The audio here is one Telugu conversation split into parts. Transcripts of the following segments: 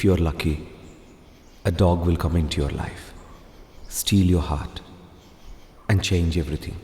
If you're lucky, a dog will come into your life, steal your heart, and change everything.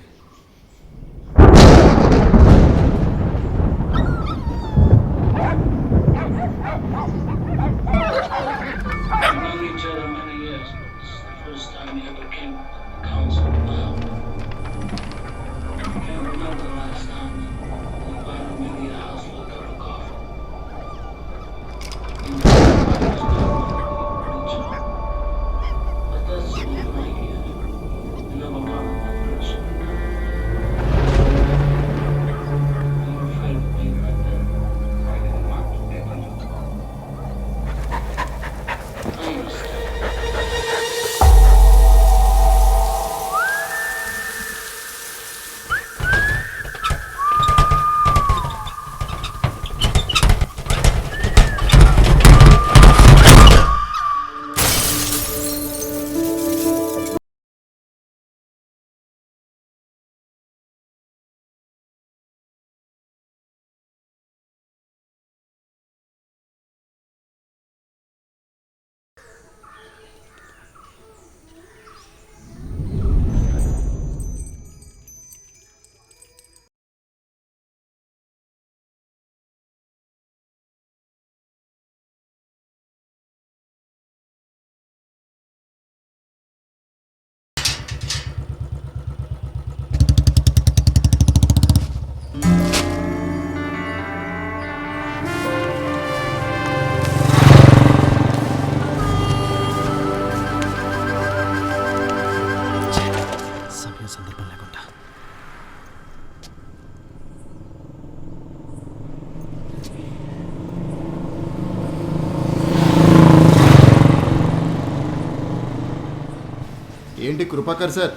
ఏంటి కృపాకర్ సార్,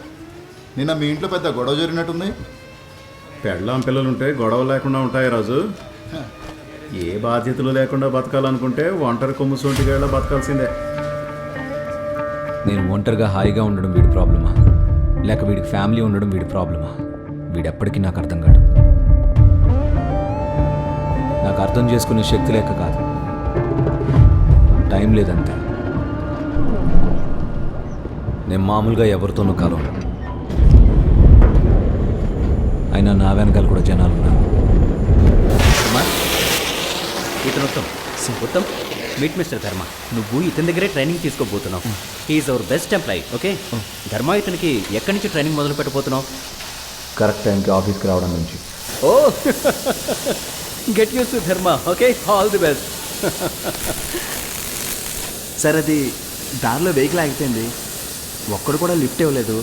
నిన్న మీ ఇంట్లో పెద్ద గొడవ జరిగినట్టుంది. పెళ్ళాం పిల్లలుంటే గొడవ లేకుండా ఉంటాయి రాజు. ఏ బాధ్యతలు లేకుండా బతకాలనుకుంటే ఒంటరి కొమ్ము సొంటిగా బతకాల్సిందే. నేను ఒంటరిగా హాయిగా ఉండడం వీడి ప్రాబ్లమా, లేక వీడికి ఫ్యామిలీ ఉండడం వీడి ప్రాబ్లమా? వీడెప్పటికీ నాకు అర్థం కాడు. నాకు అర్థం చేసుకునే శక్తి లేక కాదు, టైం లేదంతే. నేను మామూలుగా ఎవరితోనూ కలవను, అయినా నా వెనకాల కూడా జనాలు ఉన్నారు. ఇతను ఉత్తమ్, మీట్ మిస్టర్ ధర్మ. నువ్వు ఇతని దగ్గరే ట్రైనింగ్ తీసుకోబోతున్నావు. He's our best employee. Okay, Dharma ఇతనికి ఎక్కడి నుంచి ట్రైనింగ్ మొదలు పెట్టబోతున్నావు? కరెక్ట్ టైంకి ఆఫీస్కి రావడం నుంచి. ఓ గెట్ యూస్ టు ధర్మ. Okay, all the best. Sir, అది దారిలో వెహికల్ ఆగిపోయింది. ఒక్కడు కూడా లిఫ్ట్ ఇవ్వలేదు.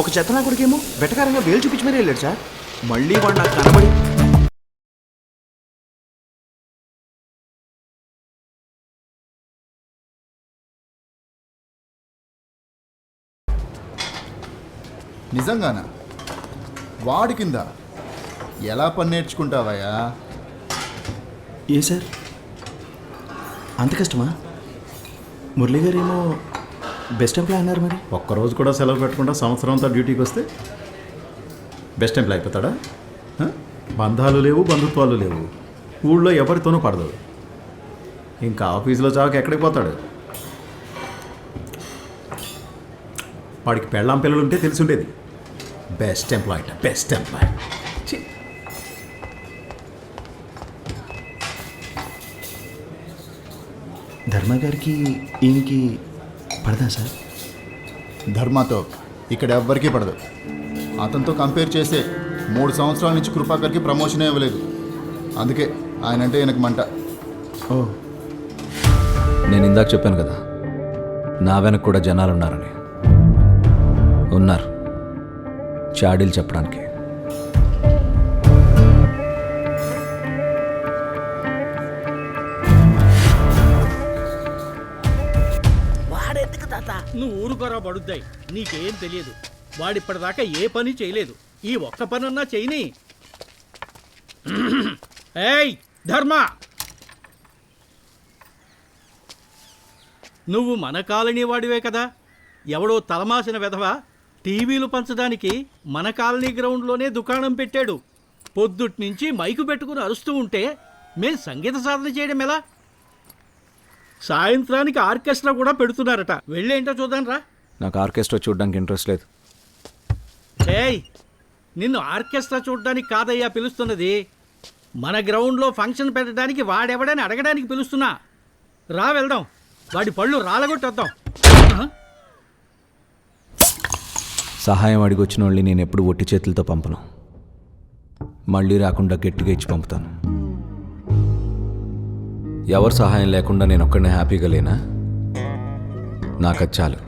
ఒక చెత్తనా కొడుకేమో వెటకారంగా వేలు చూపించి మరీ వెళ్ళాడు సార్. మళ్ళీ వాడు నాకు కనబడి నిజంగానా? వాడి కింద ఎలా పని నేర్చుకుంటావయ్యా? ఏ సార్, అంత కష్టమా? మురళి గారు ఏమో బెస్ట్ ఎంప్లాయ్ అన్నారు. మరి ఒక్కరోజు కూడా సెలవు పెట్టకుండా సంవత్సరం అంతా డ్యూటీకి వస్తే బెస్ట్ ఎంప్లాయ్ అయిపోతాడా? బంధాలు లేవు, బంధుత్వాలు లేవు, ఊళ్ళో ఎవరితోనూ పడదు. ఇంకా ఆఫీసులో చావక ఎక్కడికి పోతాడు? వాడికి పెళ్ళాం పిల్లలు ఉంటే తెలిసి ఉండేది. బెస్ట్ ఎంప్లాయ్ అంట, బెస్ట్ ఎంప్లాయ్. ధర్మ గారికి ఈయనకి పడదా సార్? ధర్మతో ఇక్కడ ఎవ్వరికీ పడదు. అతనితో కంపేర్ చేస్తే 3 సంవత్సరాల నుంచి కృపాకర్కి ప్రమోషన్ ఇవ్వలేదు. అందుకే ఆయన అంటే ఆయనకు మంట. ఓ, నేను ఇందాక చెప్పాను కదా, నా వెనక కూడా జనాలు ఉన్నారని. ఉన్నారు, చాడీలు చెప్పడానికి. నువ్వు ఊరుకోరా పడుద్దాయి, నీకేం తెలియదు. వాడిప్పటిదాకా ఏ పని చేయలేదు. ఈ ఒక్క పనన్నా చేయని. ఏయ్ ధర్మ, నువ్వు మన కాలనీ వాడివే కదా? ఎవడో తలమాసిన వెధవ టీవీలు పంచడానికి మన కాలనీ గ్రౌండ్లోనే దుకాణం పెట్టాడు. పొద్దుట్నుంచి మైకు పెట్టుకుని అరుస్తూ ఉంటే మేం సంగీత సాధన చేయడం ఎలా? సాయంత్రానికి ఆర్కెస్ట్రా కూడా పెడుతున్నారట. వెళ్ళేంటో చూద్దాం రా. నాకు ఆర్కెస్ట్రా చూడడానికి ఇంట్రెస్ట్ లేదు. ఏయ్, నిన్ను ఆర్కెస్ట్రా చూడడానికి కాదయ్యా పిలుస్తున్నది, మన గ్రౌండ్లో ఫంక్షన్ పెట్టడానికి వాడెవడని అడగడానికి పిలుస్తున్నా. రా వెళ్దాం, వాడి పళ్ళు రాలగొట్టొద్దాం. సహాయం అడిగి వచ్చిన వాళ్ళని నేను ఎప్పుడు ఒట్టి చేతులతో పంపను. మళ్ళీ రాకుండా గట్టిగా ఇచ్చి పంపుతాను. ఎవరు సహాయం లేకుండా నేను ఒక్కడనే హ్యాపీగా లేనా? నాకు అది చాలు.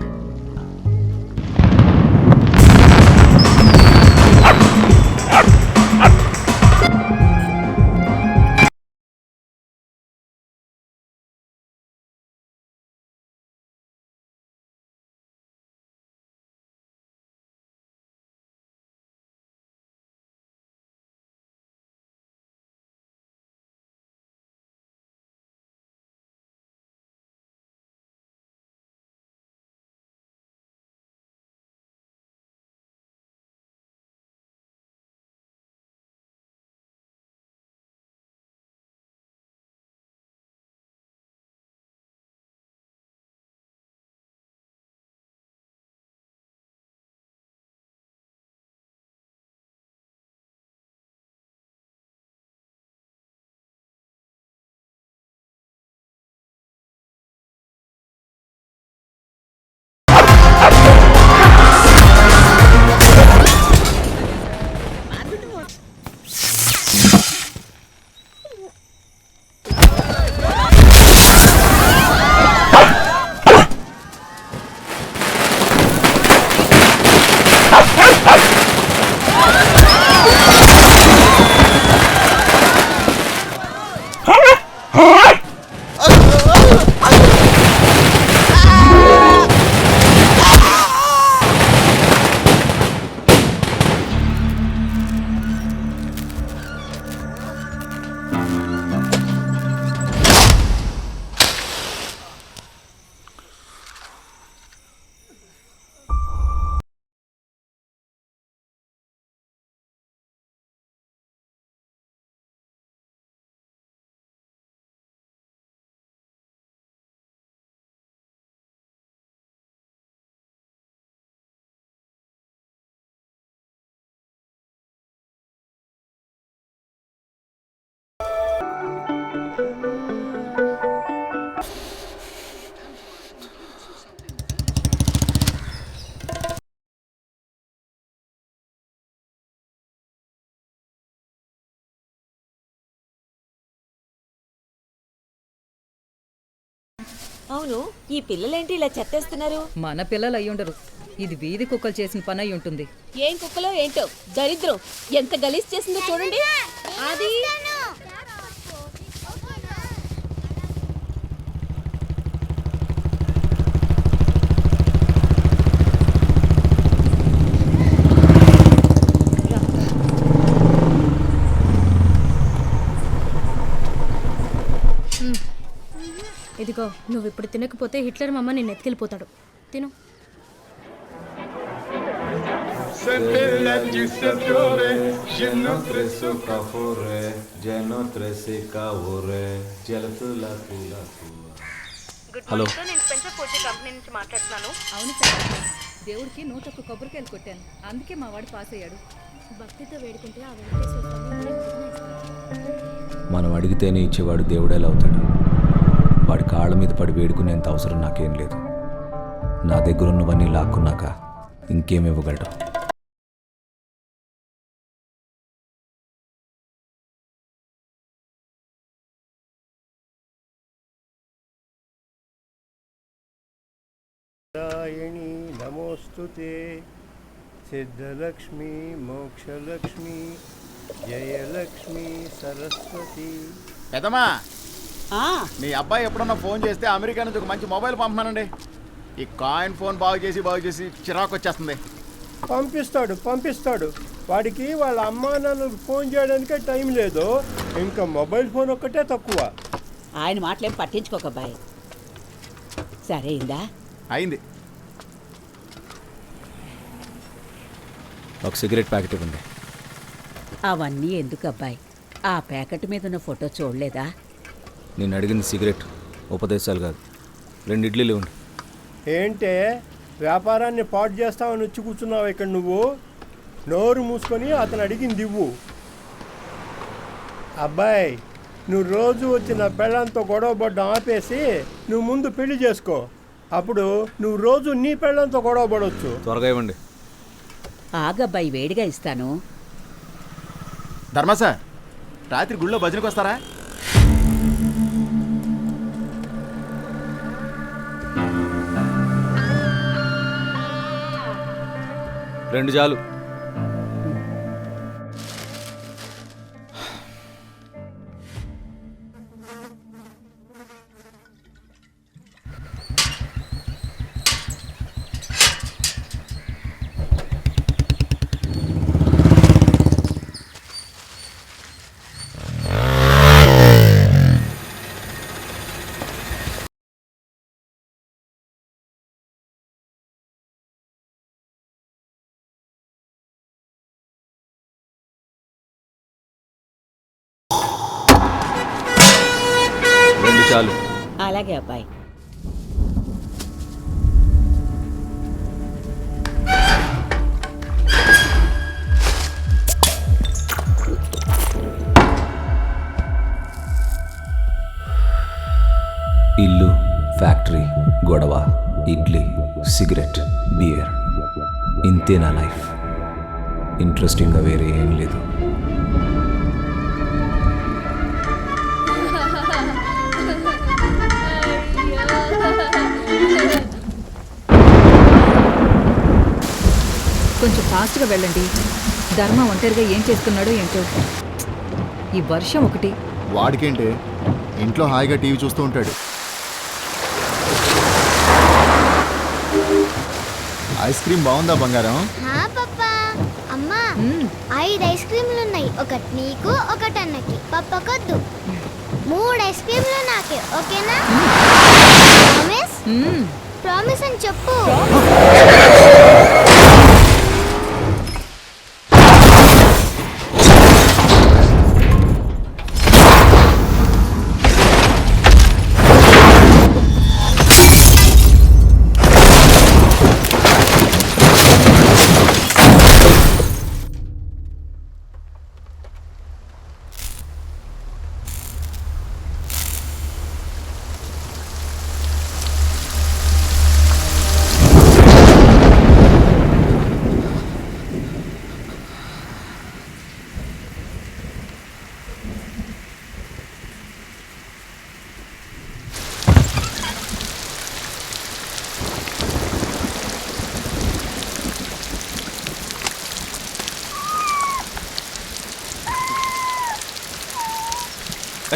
అవును, ఈ పిల్లలేంటి ఇలా చెత్తేస్తున్నారు? మన పిల్లలు అయ్యుండరు. ఇది వీధి కుక్కలు చేసిన పని అయి ఉంటుంది. ఏం కుక్కలో ఏంటో దరిద్రం ఎంత గలీజ్ చేసిందో చూడండి. అది ఇదిగో, నువ్వు ఇప్పుడు తినకపోతే హిట్లర్ మమ్మ నిన్ను ఎత్తుకెళ్ళిపోతాడు. తిను. హలో, అవును సార్, దేవుడికి 101 కొబ్బరికాయలు కొట్టాను, అందుకే మా వాడు పాస్ అయ్యాడు. భక్తితో వేడుకుంటే ఆ వెంకటేశ్వర స్వామి మనకి విఘ్నం ఇస్తాడు. మనం అడిగితేనే ఇచ్చేవాడు దేవుడేలా అవుతాడు? వాడి కాళ్ళ మీద పడి వేడుకునేంత అవసరం నాకేం లేదు. నా దగ్గరున్నవన్నీ లాక్కున్నాక ఇంకేం ఇవ్వగలడు? నారాయణీ నమోస్తుతే, సిద్ధలక్ష్మి మోక్షలక్ష్మి జయలక్ష్మి సరస్వతి. పెదమా, మీ అబ్బాయి ఎప్పుడన్నా ఫోన్ చేస్తే అమెరికా నుంచి ఒక మంచి మొబైల్ పంపమానండి. ఈ కాయిన్ ఫోన్ బాగు చేసి చిరాకు వచ్చేస్తుంది. పంపిస్తాడు. వాడికి వాళ్ళ అమ్మా నాన్నలకు ఫోన్ చేయడానికే టైం లేదు, ఇంకా మొబైల్ ఫోన్ ఒక్కటే తక్కువ. ఆయన మాటలేం పట్టించుకోకబ్బాయి. సరే అయిందా? అయింది. ఒక సిగరెట్ ప్యాకెట్ ఇవ్వండి. అవన్నీ ఎందుకు అబ్బాయి? ఆ ప్యాకెట్ మీద ఉన్న ఫోటో చూడలేదా? నేను అడిగింది సిగరెట్, ఉపదేశాలు కాదు. 2 ఇడ్లీలు ఇవ్వండి. ఏంటే వ్యాపారాన్ని పాడు చేస్తామని వచ్చి కూర్చున్నావు ఇక్కడ నువ్వు? నోరు మూసుకొని అతను అడిగింది ఇవ్వు. అబ్బాయి, నువ్వు రోజు వచ్చిన పెళ్ళంతో గొడవ పడ్డం ఆపేసి నువ్వు ముందు పెళ్లి చేసుకో. అప్పుడు నువ్వు రోజు నీ పెళ్ళంతో గొడవ పడవచ్చు. త్వరగా ఇవ్వండి. ఆగబ్బాయి, వేడిగా ఇస్తాను. ధర్మ సార్, రాత్రి గుళ్ళో భజనకు వస్తారా? రెండు చాలు. చాలు. అలాగే అబ్బాయి. ఇల్లు, ఫ్యాక్టరీ, గొడవ, ఇడ్లీ, సిగరెట్, బియర్, ఇంతే నా లైఫ్. ఇంట్రెస్టింగ్గా వేరే ఏం లేదు. కొంచెం ఫాస్ట్గా వెళ్ళండి. ధర్మ ఒంటరిగా ఏం చేస్తున్నాడో ఏంటో. ఈ వర్షం ఒకటి. వాడికేంటి, ఇంట్లో హాయిగా టీవీ చూస్తూ ఉంటాడు. ఐస్ క్రీమ్ బాగుందా బంగారం? అమ్మా, 5 ఐస్ క్రీమ్లు ఉన్నాయి. ఒకటి నీకు, ఒకటి అన్నకి. పప్పకొద్దు. 3 ఐస్ క్రీమ్లు నాకే, ఓకేనా? ప్రామిస్? ప్రామిస్ అని చెప్పు.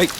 ఏయ్,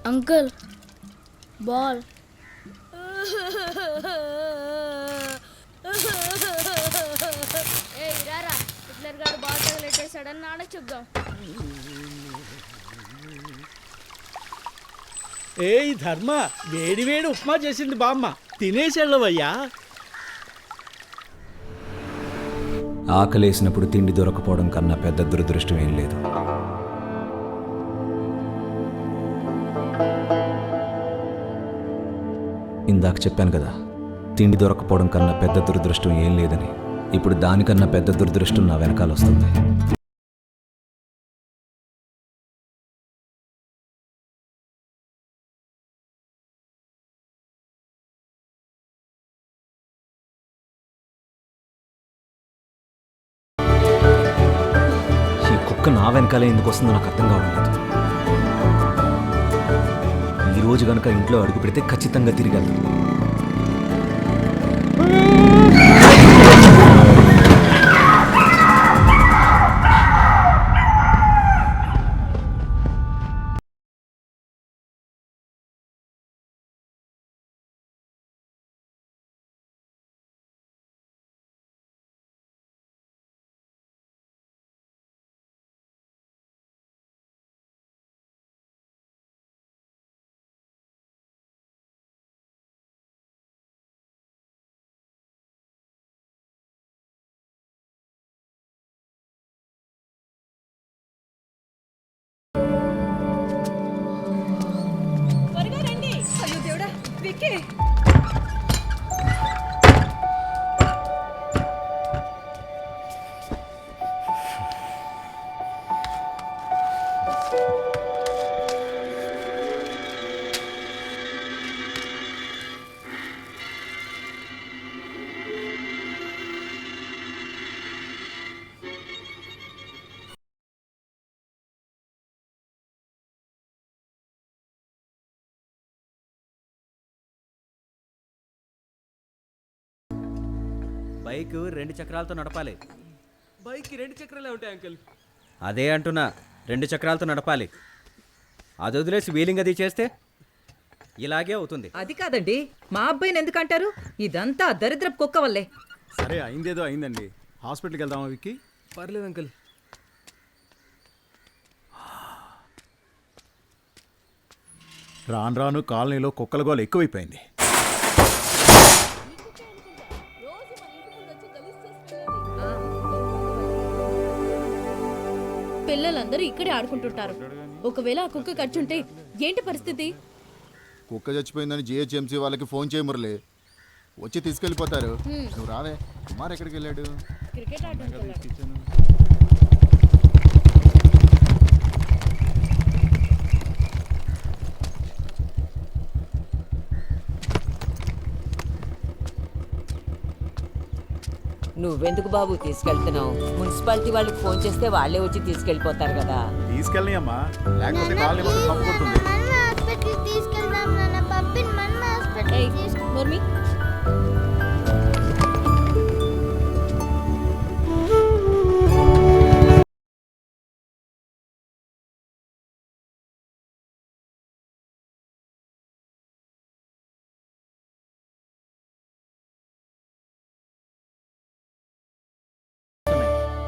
అంకుల్, బాల్. హిట్లర్ గారు బాల్ తగిలెట్టేశాడని నాన్నకు చెప్దాం. ఏయ్ ధర్మ, వేడి వేడి ఉప్మా చేసింది బామ్మ, తినేసేళ్ళవయ్యా. ఆకలేసినప్పుడు తిండి దొరకపోవడం కన్నా పెద్ద దురదృష్టం ఏం లేదు. ఇందాక చెప్పాను కదా, తిండి దొరకపోవడం కన్నా పెద్ద దురదృష్టం ఏం లేదని. ఇప్పుడు దానికన్నా పెద్ద దురదృష్టం నా వెనకాల వస్తుంది. కుక్క నా వెనకాలే ఎందుకు వస్తుందో నాకు అర్థం కావడం లేదు. ఈరోజు కనుక ఇంట్లో అడుగు పెడితే ఖచ్చితంగా తిరిగి వెళ్తాను. త్వరగా రండి. అయ్యో దేవుడా, విక్కీ! బైక్ 2 చక్రాలతో నడపాలి. బైక్కి 2 చక్రాలే ఉంటాయి అంకుల్. అదే అంటున్నా, 2 చక్రాలతో నడపాలి. అది వదిలేసి వీలింగ్ అది చేస్తే ఇలాగే అవుతుంది. అది కాదండి, మా అబ్బాయిని ఎందుకంటారు? ఇదంతా దరిద్రపు కుక్క వల్లే. సరే అయిందేదో అయిందండి. హాస్పిటల్కి వెళ్దామా విక్కీ? పర్లేదు అంకుల్. రాను రాను కాలనీలో కుక్కల గోల ఎక్కువైపోయింది. పిల్లలందరూ ఇక్కడే ఆడుకుంటుంటారు. ఒకవేళ ఆ కుక్క ఖర్చుంటే ఏంటి పరిస్థితి? కుక్క చచ్చిపోయిందని జిహెచ్ఎంసీ వాళ్ళకి ఫోన్ చేయ మురళి. వచ్చి తీసుకెళ్ళిపోతారు. నువ్వు రావే. కుమార్ ఎక్కడికి వెళ్ళాడు? క్రికెట్ ఆడడానికి. నువ్వెందుకు బాబు తీసుకెళ్తున్నావు? మున్సిపాలిటీ వాళ్ళకి ఫోన్ చేస్తే వాళ్ళే వచ్చి తీసుకెళ్ళిపోతారు కదా. తీసుకెళ్ళని అమ్మా, లేకపోతే కాలనీ మొత్తం కప్పుకుంటుంది. మన హాస్పిటల్కి తీసుకెళ్దాం నాన్న. పప్పిని మన హాస్పిటల్కి తీసుకు. ముర్మి,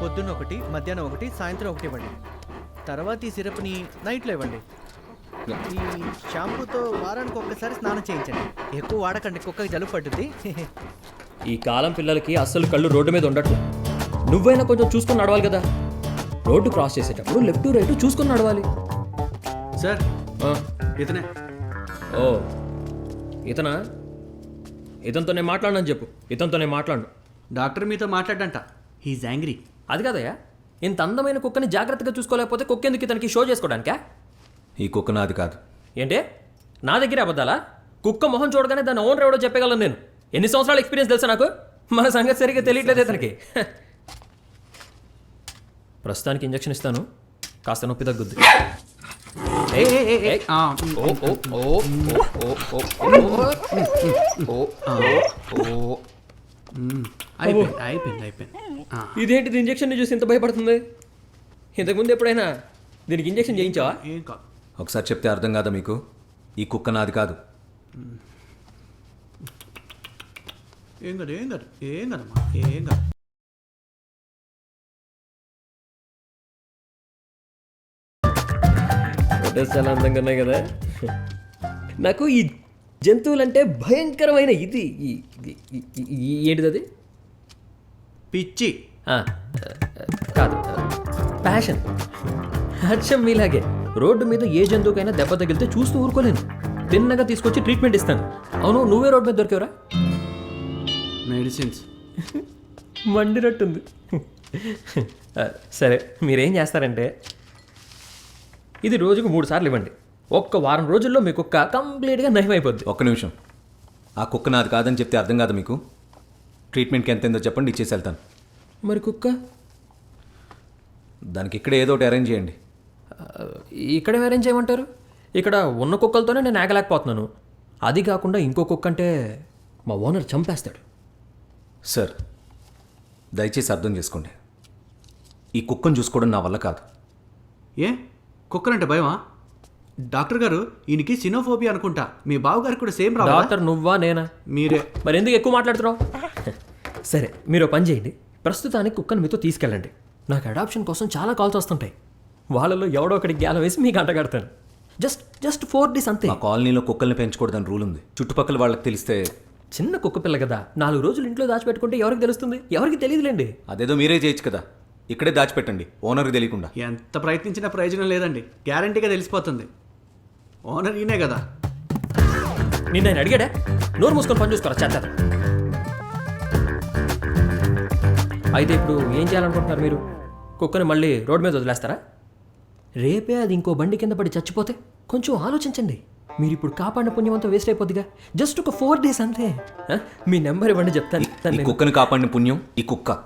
పొద్దున్న ఒకటి, మధ్యాహ్నం ఒకటి, సాయంత్రం ఒకటి ఇవ్వండి. తర్వాత ఈ సిరప్ని నైట్లో ఇవ్వండి. ఈ షాంపూతో వారానికి ఒక్కసారి స్నానం చేయించండి. ఎక్కువ వాడకండి, కుక్కకి జలుబు పట్టుద్ది. ఈ కాలం పిల్లలకి అస్సలు కళ్ళు రోడ్డు మీద ఉండట్లేదు. నువ్వైనా కొంచెం చూసుకొని నడవాలి కదా. రోడ్డు క్రాస్ చేసేటప్పుడు లెఫ్ట్ రైట్ చూసుకొని నడవాలి. సార్ ఇతనే. ఓ ఇతనా? ఇతనితోనే మాట్లాడనని చెప్పు. ఇతనితోనే మాట్లాడు. డాక్టర్ మీతో మాట్లాడంట. He's angry. అది కదయ్యా, ఇంత అందమైన కుక్కని జాగ్రత్తగా చూసుకోలేకపోతే కుక్క ఎందుకు ఇతనికి షో చేసుకోవడానికా? ఈ కుక్క నాది కాదు. ఏంటే నా దగ్గర అబద్ధాలా? కుక్క మొహం చూడగానే దాని ఓనర్ ఎవడో చెప్పగలను నేను. ఎన్ని సంవత్సరాల ఎక్స్పీరియన్స్ తెలుసా నాకు? మన సంగతి సరిగ్గా తెలియట్లేదు ఇతనికి. ప్రస్తుతానికి ఇంజక్షన్ ఇస్తాను, కాస్త నొప్పి తగ్గుద్ది. అయిపోయింది. ఇదేంటిది ఇంజక్షన్ చూసి ఇంత భయపడుతుంది? ఇంతకుముందు ఎప్పుడైనా దీనికి ఇంజక్షన్ చేయించావా? ఏం కాదు. ఒకసారి చెప్తే అర్థం కాదా మీకు? ఈ కుక్క నాది కాదు. ఏం కదమ్మా, ఏం కాదు. ఫొటోస్ చాలా అందంగా ఉన్నాయి కదా. నాకు ఈ జంతువులంటే భయంకరమైన ఇది ఏంటిది? అది పిచ్చి కాదు, ప్యాషన్. అచ్చం మీలాగే రోడ్డు మీద ఏ జంతువుకైనా దెబ్బ తగిలితే చూస్తూ ఊరుకోలేను. తిన్నగా తీసుకొచ్చి ట్రీట్మెంట్ ఇస్తాను. అవును, నువ్వే రోడ్డు మీద దొరికేవరా? మెడిసిన్స్. మండినట్టుంది. సరే, మీరేం చేస్తారంటే ఇది రోజుకు 3 సార్లు ఇవ్వండి. ఒక్క వారం రోజుల్లో మీ కుక్క కంప్లీట్గా నయమైపోద్ది. ఒక్క నిమిషం. ఆ కుక్క నాది కాదని చెప్తే అర్థం కాదు మీకు? ట్రీట్మెంట్కి ఎంత అయిందో చెప్పండి, ఇచ్చేసి వెళ్తాను. మరి కుక్క దానికి ఇక్కడే ఏదో ఒకటి అరేంజ్ చేయండి. ఇక్కడే అరేంజ్ చేయమంటారు? ఇక్కడ ఉన్న కుక్కలతోనే నేను ఆగలేకపోతున్నాను. అది కాకుండా ఇంకో కుక్క అంటే మా ఓనర్ చంపేస్తాడు. సార్ దయచేసి అర్థం చేసుకోండి, ఈ కుక్కను చూసుకోవడం నా వల్ల కాదు. ఏ కుక్కలంటే భయమా? డాక్టర్ గారు ఈయనకి సినోఫోబియా అనుకుంటా. మీ బావగారికి కూడా సేమ్ రా. డాక్టర్ నువ్వా నేనా? మీరే. మరి ఎందుకు ఎక్కువ మాట్లాడుతున్నావు? సరే మీరు పని చేయండి, ప్రస్తుతానికి కుక్కను మీతో తీసుకెళ్ళండి. నాకు అడాప్షన్ కోసం చాలా కాల్స్ వస్తుంటాయి. వాళ్ళలో ఎవడో ఒకటి గ్యాలం వేసి మీకు అంట కడతాను. జస్ట్ 4 days అంతే. మా కాలనీలో కుక్కల్ని పెంచకూడదని రూల్ ఉంది. చుట్టుపక్కల వాళ్ళకి తెలిస్తే చిన్న కుక్క పిల్ల కదా, 4 రోజులు ఇంట్లో దాచిపెట్టుకుంటే ఎవరికి తెలుస్తుంది? ఎవరికి తెలియదులేండి. అదేదో మీరే చేయొచ్చు కదా, ఇక్కడే దాచిపెట్టండి ఓనర్కి తెలియకుండా. ఎంత ప్రయత్నించినా ప్రయోజనం లేదండి. గ్యారంటీగా తెలిసిపోతుంది. ఓనర్ ఈయనే కదా. నిన్న ఆయన అడిగాడా? నోరు మూసుకొని పని చూసుకోరా చేత. అయితే ఇప్పుడు ఏం చేయాలనుకుంటున్నారు మీరు? కుక్కని మళ్ళీ రోడ్డు మీద వదిలేస్తారా? రేపే అది ఇంకో బండి కింద పడి చచ్చిపోతే కొంచెం ఆలోచించండి. మీరు ఇప్పుడు కాపాడిన పుణ్యమంతా వేస్ట్ అయిపోద్దిగా. జస్ట్ ఒక 4 days అంతే. మీ నెంబర్ ఇవ్వండి చెప్తాను. ఈ కుక్కని కాపాడిన పుణ్యం, ఈ కుక్క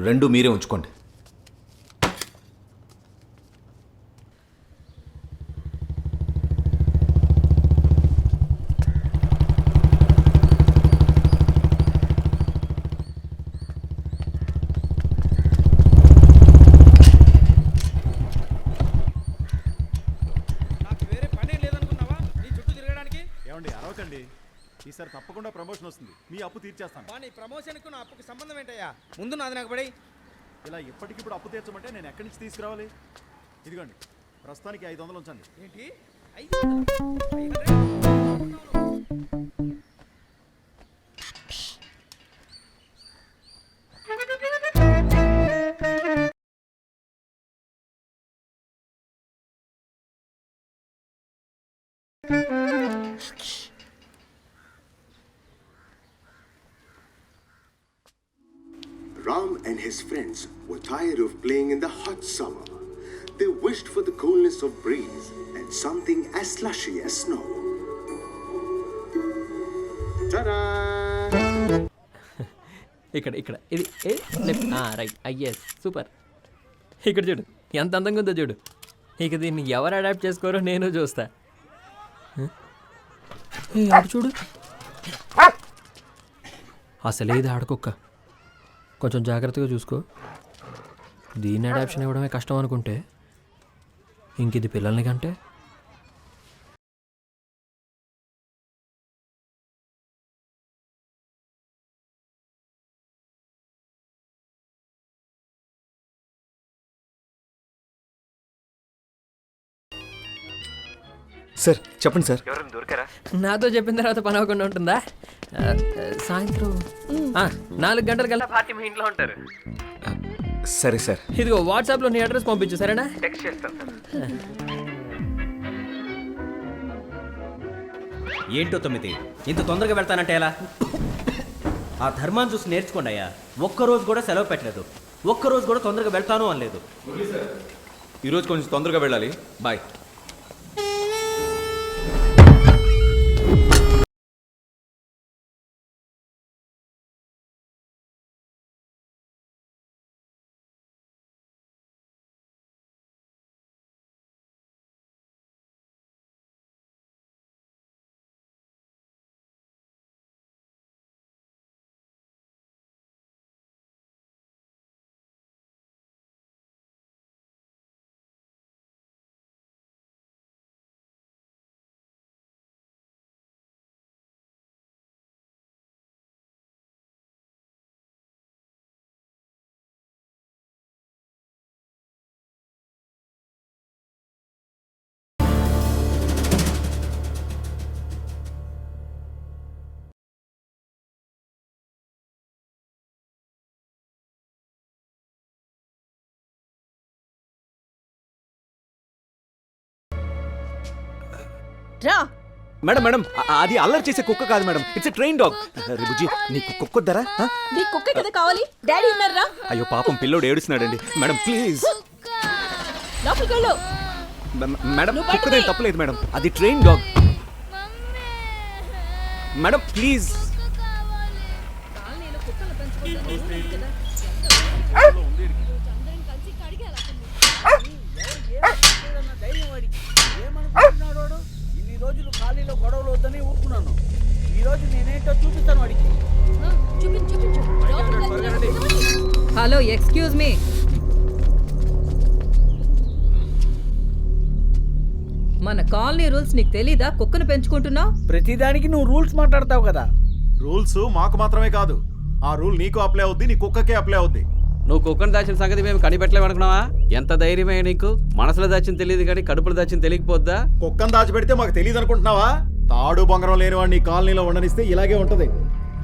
రెండు మీరే ఉంచుకోండి. ఈసారి తప్పకుండా ప్రమోషన్ వస్తుంది. మీ అప్పు తీర్చేస్తాను. నీ ప్రమోషన్కు నా అప్పుకి సంబంధం ఏంటయ్యా? ముందు నాది నాకు పడి. ఇలా ఎప్పటికిప్పుడు అప్పు తీర్చమంటే నేను ఎక్కడి నుంచి తీసుకురావాలి? ఇదిగోండి, ప్రస్తుతానికి 500 ఉంచండి. ఏంటి? Ram and his friends were tired of playing in the hot summer. They wished for the coolness of breeze and something as slushy as snow. Ta-da! ఇక్కడ ఇది లెఫ్ట్ రైట్. అయ్యస్ సూపర్. ఇక్కడ చూడు ఎంత అందంగా ఉందో చూడు. ఇక దీన్ని ఎవరు అడాప్ట్ చేసుకోరో నేను చూస్తా. అటు చూడు, అసలే ఇది ఆడుకోక్క. కొంచెం జాగ్రత్తగా చూసుకో. దీన్ని అడాప్షన్ ఇవ్వడమే కష్టం అనుకుంటే ఇంక ఇది పిల్లల్ని కంటే. సార్ చెప్పండి సార్. నాతో చెప్పిన తర్వాత పని అవ్వకుండా ఉంటుందా? సాయంత్రం 4 గంటలకల్లా పార్టీ మీ ఇంట్లో ఉంటారు. సరే సార్. ఇదిగో వాట్సాప్లో నీ అడ్రస్ పంపించు, సరేనా? ఏంటో 9 ఇంత తొందరగా వెళ్తానంటే ఎలా? ఆ ధర్మాన్ని చూసి నేర్చుకోండి అయ్యా. ఒక్కరోజు కూడా సెలవు పెట్టలేదు, ఒక్కరోజు కూడా తొందరగా వెళ్తాను అనలేదు. ఈరోజు కొంచెం తొందరగా వెళ్ళాలి. బాయ్. రా. మేడం అది అల్లరి చేసే కుక్క కాదు మేడం, ఇట్స్ ట్రైన్ డాగ్. రిబుజీ నీకు కుక్క వద్దరా? నీ కుక్క కదా కావాలి. డాడీ ఉన్నారా? అయ్యో పాపం పిల్లోడు ఏడుస్తున్నాడండి. Madam please. లోపలికి వెళ్ళు. మేడం కుక్కదే తప్పలేదు మేడం, అది ట్రైన్ డాగ్. Madam please. రోజులు ఖాళీలో గొడవలు వద్దని ఊరుకున్నాను. ఈ రోజు నేనేంటో చూపిస్తాను వాడికి. Hello, excuse me. మన కాలనీ రూల్స్ నీకు తెలీదా? కుక్కను పెంచుకుంటున్నావు. ప్రతిదానికి నువ్వు రూల్స్ మాట్లాడతావు కదా. రూల్స్ మాకు మాత్రమే కాదు, ఆ రూల్ నీకు అప్లై అవుద్ది, నీ కుక్కకే అప్లై అవుద్ది. నువ్వు కుక్కను దాచిన సంగతి మేము కనిపెట్టలేమనుకున్నావా? ఎంత ధైర్యమే నీకు? మనసులో దాచిన తెలియదు కానీ కడుపులో దాచిన తెలియకపోద్దా? కుక్కను దాచిపెడితే మాకు తెలియదు అనుకుంటున్నావా? తాడు బొంగరం లేని వాడిని కాలనీలో ఉండనిస్తే ఇలాగే ఉంటది.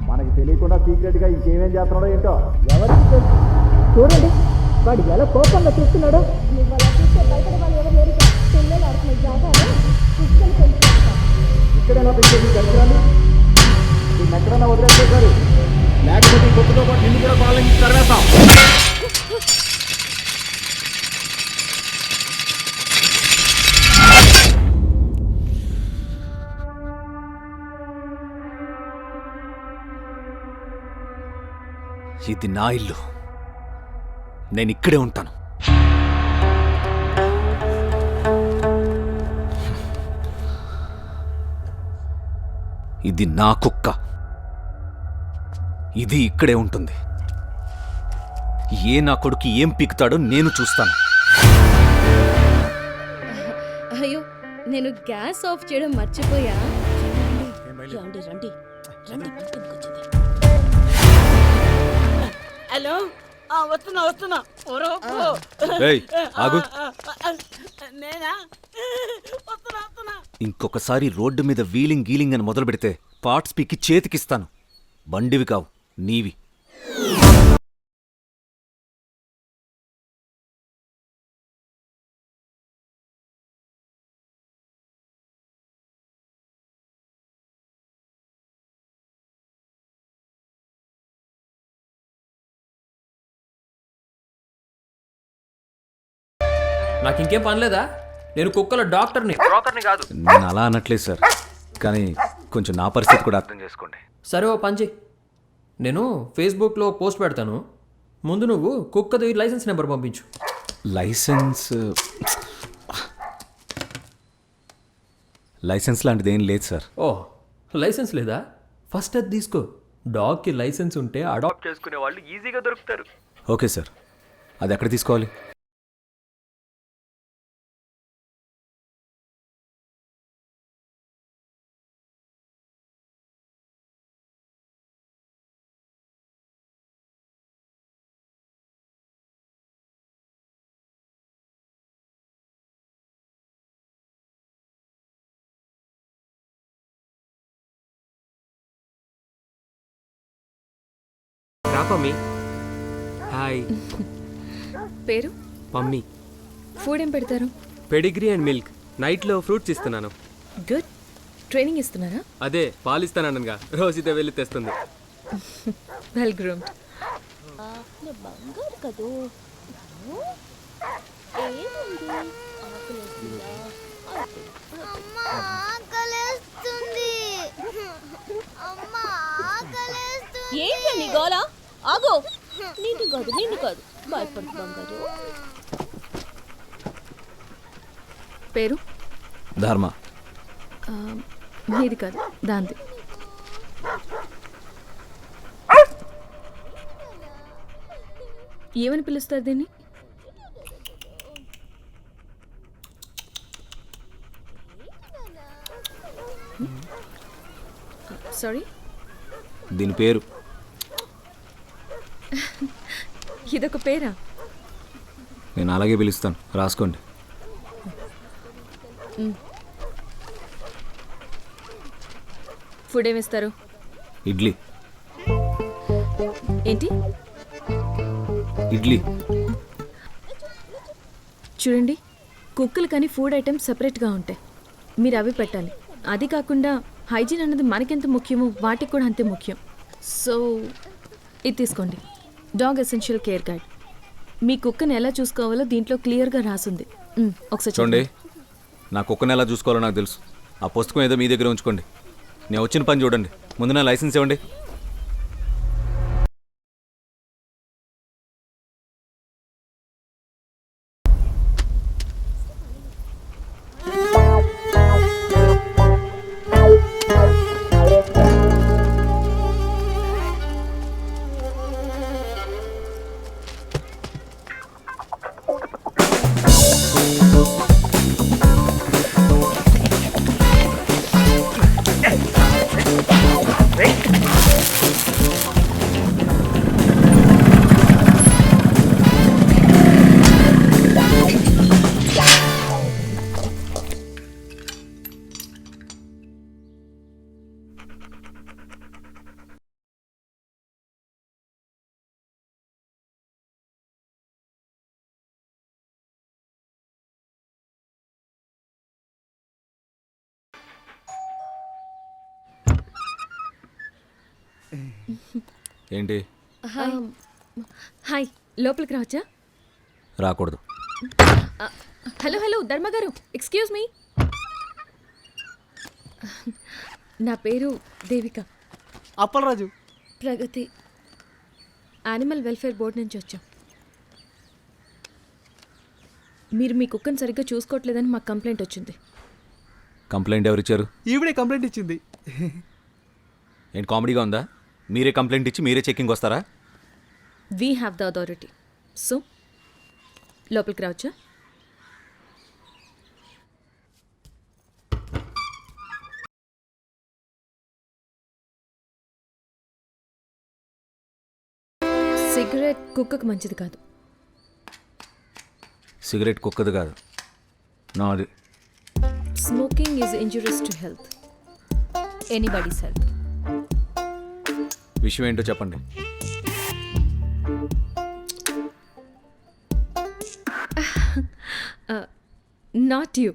మనకి తెలియకుండా సీక్రెట్ గా ఇంకేమేం చేస్తున్నాడో ఏంటో ఎవరికి తెలుసు? చూడండి వాడు ఎలా కోపంగా చూస్తున్నాడో. ఇక్కడైనా పెంచేది దరిద్రాలు దీన్ని ఎక్కడన్నా వదిలేసేసారు, లేకపోతే ఈ కుక్కతో పాటు నిన్ను కూడా కాలనీ తరివేస్తాం. ఇది నా ఇల్లు, నేను ఇక్కడే ఉంటాను. ఇది నా కుక్క, ఇది ఇక్కడే ఉంటుంది. ఏ నా కొడుకు ఏం పీకుతాడో నేను చూస్తాను. అయ్యో, నేను గ్యాస్ ఆఫ్ చేయడం మర్చిపోయా. రండి రండి రండి. హలో, వస్తున్నా. ఏయ్, ఆగు. నేనా? వస్తున్నా. ఇంకొకసారి రోడ్డు మీద వీలింగ్ గీలింగ్ అని మొదలు పెడితే పార్ట్స్ పీకి చేతికిస్తాను. బండివి కావు, నీవి. నాకు ఇంకేం పనిలేదా? నేను కుక్కల డాక్టర్ని, బ్రోకర్ని కాదు. నేను అలా అనట్లేదు సార్, కానీ కొంచెం నా పరిస్థితి కూడా అర్థం చేసుకోండి. సరే, ఓ పని చెయ్యి. నేను ఫేస్బుక్లో పోస్ట్ పెడతాను, ముందు నువ్వు కుక్కది లైసెన్స్ నెంబర్ పంపించు. లైసెన్స్ లాంటిది ఏం లేదు సార్. ఓ, లైసెన్స్ లేదా? ఫస్ట్ అది తీసుకో. డాగ్కి లైసెన్స్ ఉంటే అడాప్ట్ చేసుకునే వాళ్ళు ఈజీగా దొరుకుతారు. ఓకే సార్, అది ఎక్కడ తీసుకోవాలి? మమ్మీ. హాయ్. పేరు? మమ్మీ. ఫుడ్ ఏం పెడతారు? Pedigree and milk. నైట్లో ఫ్రూట్స్ ఇస్తున్నాను. గుడ్. ట్రైనింగ్ ఇస్తున్నారా? అదే పాలిస్తానగా, రోజుతో వెళ్ళి తెస్తుంది. Well groomed. బంగారు కదూ. ఏంటండి గోల? ఆగో. నిన్ను కాదు భయపడు బంగారు. పేరు? ధర్మ. మీది కాదు, దాంది. ఏమని పిలుస్తారు దీన్ని? సారీ, దీని పేరు. ఇదొక పేరా? నేను అలాగే పిలుస్తాను, రాసుకోండి. ఫుడ్ ఏమిస్తారు? ఇడ్లీ. ఏంటి? ఇడ్లీ. చూడండి, కుక్కలు కానీ ఫుడ్ ఐటమ్స్ సపరేట్గా ఉంటాయి. మీరు అవి పెట్టాలి. అది కాకుండా హైజీన్ అన్నది మనకెంత ముఖ్యమో వాటికి కూడా అంతే ముఖ్యం. సో ఇది తీసుకోండి, డాగ్ ఎసెన్షియల్ కేర్ గైడ్. మీ కుక్కని ఎలా చూసుకోవాలో దీంట్లో క్లియర్గా రాసుంది. ఒకసారి చూడండి, నా కుక్కని ఎలా చూసుకోవాలో నాకు తెలుసు. ఆ పుస్తకం ఏదో మీ దగ్గర ఉంచుకోండి. నేను వచ్చిన పని చూడండి. ముందు నా లైసెన్స్ ఇవ్వండి. ఏంటి? హాయ్, లోపలికి రావచ్చా? రాకూడదు. హలో హలో ధర్మ గారు, ఎక్స్క్యూజ్ మీ. నా పేరు దేవిక. అప్పలరాజు. ప్రగతి. యానిమల్ వెల్ఫేర్ బోర్డు నుంచి వచ్చాం. మీరు మీ కుక్కను సరిగ్గా చూసుకోవట్లేదని మాకు కంప్లైంట్ వచ్చింది. కంప్లైంట్ ఎవరిచ్చారు? ఈవిడే కంప్లైంట్ ఇచ్చింది. ఏంటి కామెడీగా ఉందా? మీరే కంప్లైంట్ ఇచ్చి మీరే చెక్కింగ్ వస్తారా? We have the authority. So లోపలికి రావచ్చా? సిగరెట్ కుక్కకు మంచిది కాదు. సిగరెట్ కుక్కది కాదు, నాది. Smoking is injurious to health, anybody's health. విషయం ఏంటో చెప్పండి. Not you.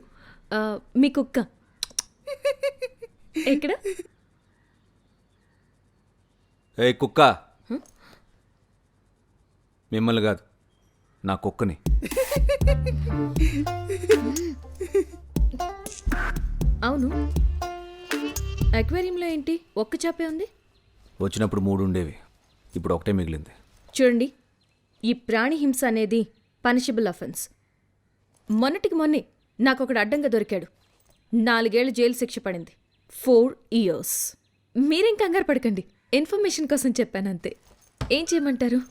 మీ కుక్క ఎక్కడ? ఏ కుక్క? మిమ్మల్ని కాదు, నా కుక్కని. అవును, అక్వేరియంలో ఏంటి ఒక్క చేపే ఉంది? వచ్చినప్పుడు 3 ఉండేవి, ఇప్పుడు ఒకటే మిగిలింది. చూడండి, ఈ ప్రాణి హింస అనేది పనిషబుల్ అఫెన్స్. మొన్నటికి మొన్నే నాకు ఒకడు అడ్డంగా దొరికాడు. 4 ఏళ్లు జైలు శిక్ష పడింది. 4 years. మీరేం కంగారు పడకండి, ఇన్ఫర్మేషన్ కోసం చెప్పానంతే. ఏం చేయమంటారు?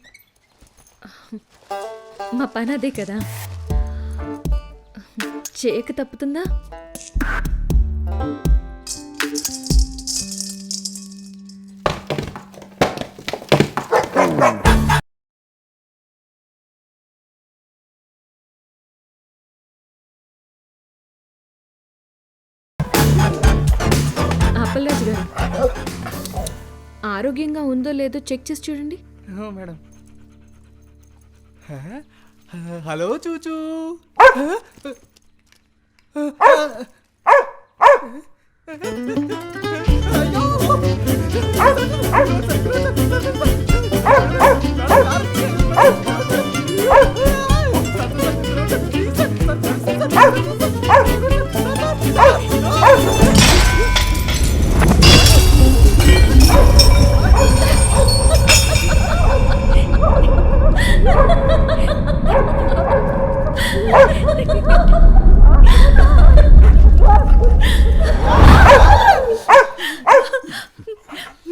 మా పని అదే కదా, చేయక తప్పుతుందా? అప్పలరాజు గారు, ఆరోగ్యంగా ఉందో లేదో చెక్ చేసి చూడండి. మేడం. హలో చూచూ.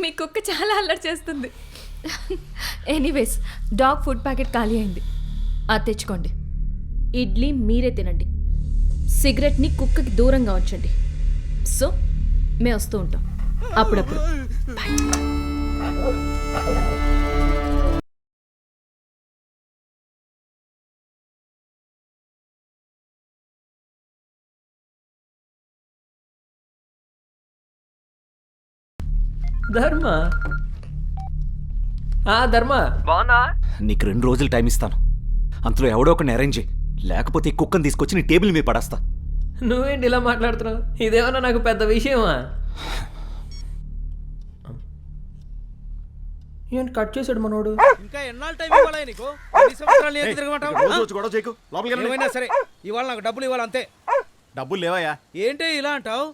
మీ కుక్క చాలా అల్లరి చేస్తుంది. ఎనీవేస్, డాగ్ ఫుడ్ ప్యాకెట్ ఖాళీ అయింది, అది తెచ్చుకోండి. ఇడ్లీ మీరే తినండి. సిగరెట్ని కుక్కకి దూరంగా ఉంచండి. సో మేము వస్తూ ఉంటాం అప్పుడప్పుడు. బాయ్. ధర్మ, ధర్మ బాగున్నా? నీకు 2 రోజులు టైం ఇస్తాను, అంతలో ఎవడో ఒకరిని అరేంజ్ చేయి, లేకపోతే ఈ కుక్కను తీసుకొచ్చి నీ టేబుల్ మీద పడేస్తా. నువ్వేంటి ఇలా మాట్లాడుతున్నావు? ఇదేమన్నా నాకు పెద్ద విషయమా? ఏంటి కట్ చేశాడు మనోడు? ఇంకా ఎన్నాళ్ళు టైం ఇవ్వాలి నీకు? ఎన్ని సంవత్సరాలు ఏం తిరగమంటావు? ఏమైనా సరే ఇవాళ నాకు డబ్బులు ఇవ్వాలి, అంతే. డబ్బులు లేవయ్యా. ఏంటి ఇలా అంటావు?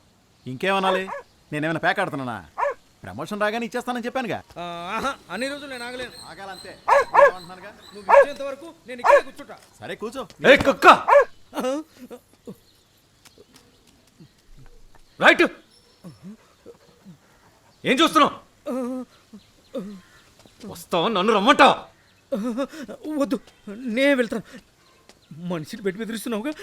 ఇంకేమనాలి? నేనేమైనా ప్యాక్ ఆడుతున్నానా? ప్రమోషన్ రాగానే ఇచ్చేస్తానని చెప్పానుగా. అన్ని రోజులు నేను ఆగలేను. ఆగాలంతే. నువ్వు ఇచ్చేంత వరకు నేను ఇక్కడే కూర్చుంటా. సరే కూర్చో. ఏ కుక్క, రైట్. ఏం చూస్తున్నావు? వస్తావా? నన్ను రమ్మంటావా? వద్దు, నేను వెళ్తాను. మనిషిని పెట్టి బెదిరిస్తున్నావుగా,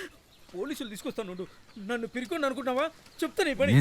పోలీసులు తీసుకొస్తాను. నుండు, నన్ను పిరికొని అనుకుంటున్నావా? చెప్తాను ఈ పని.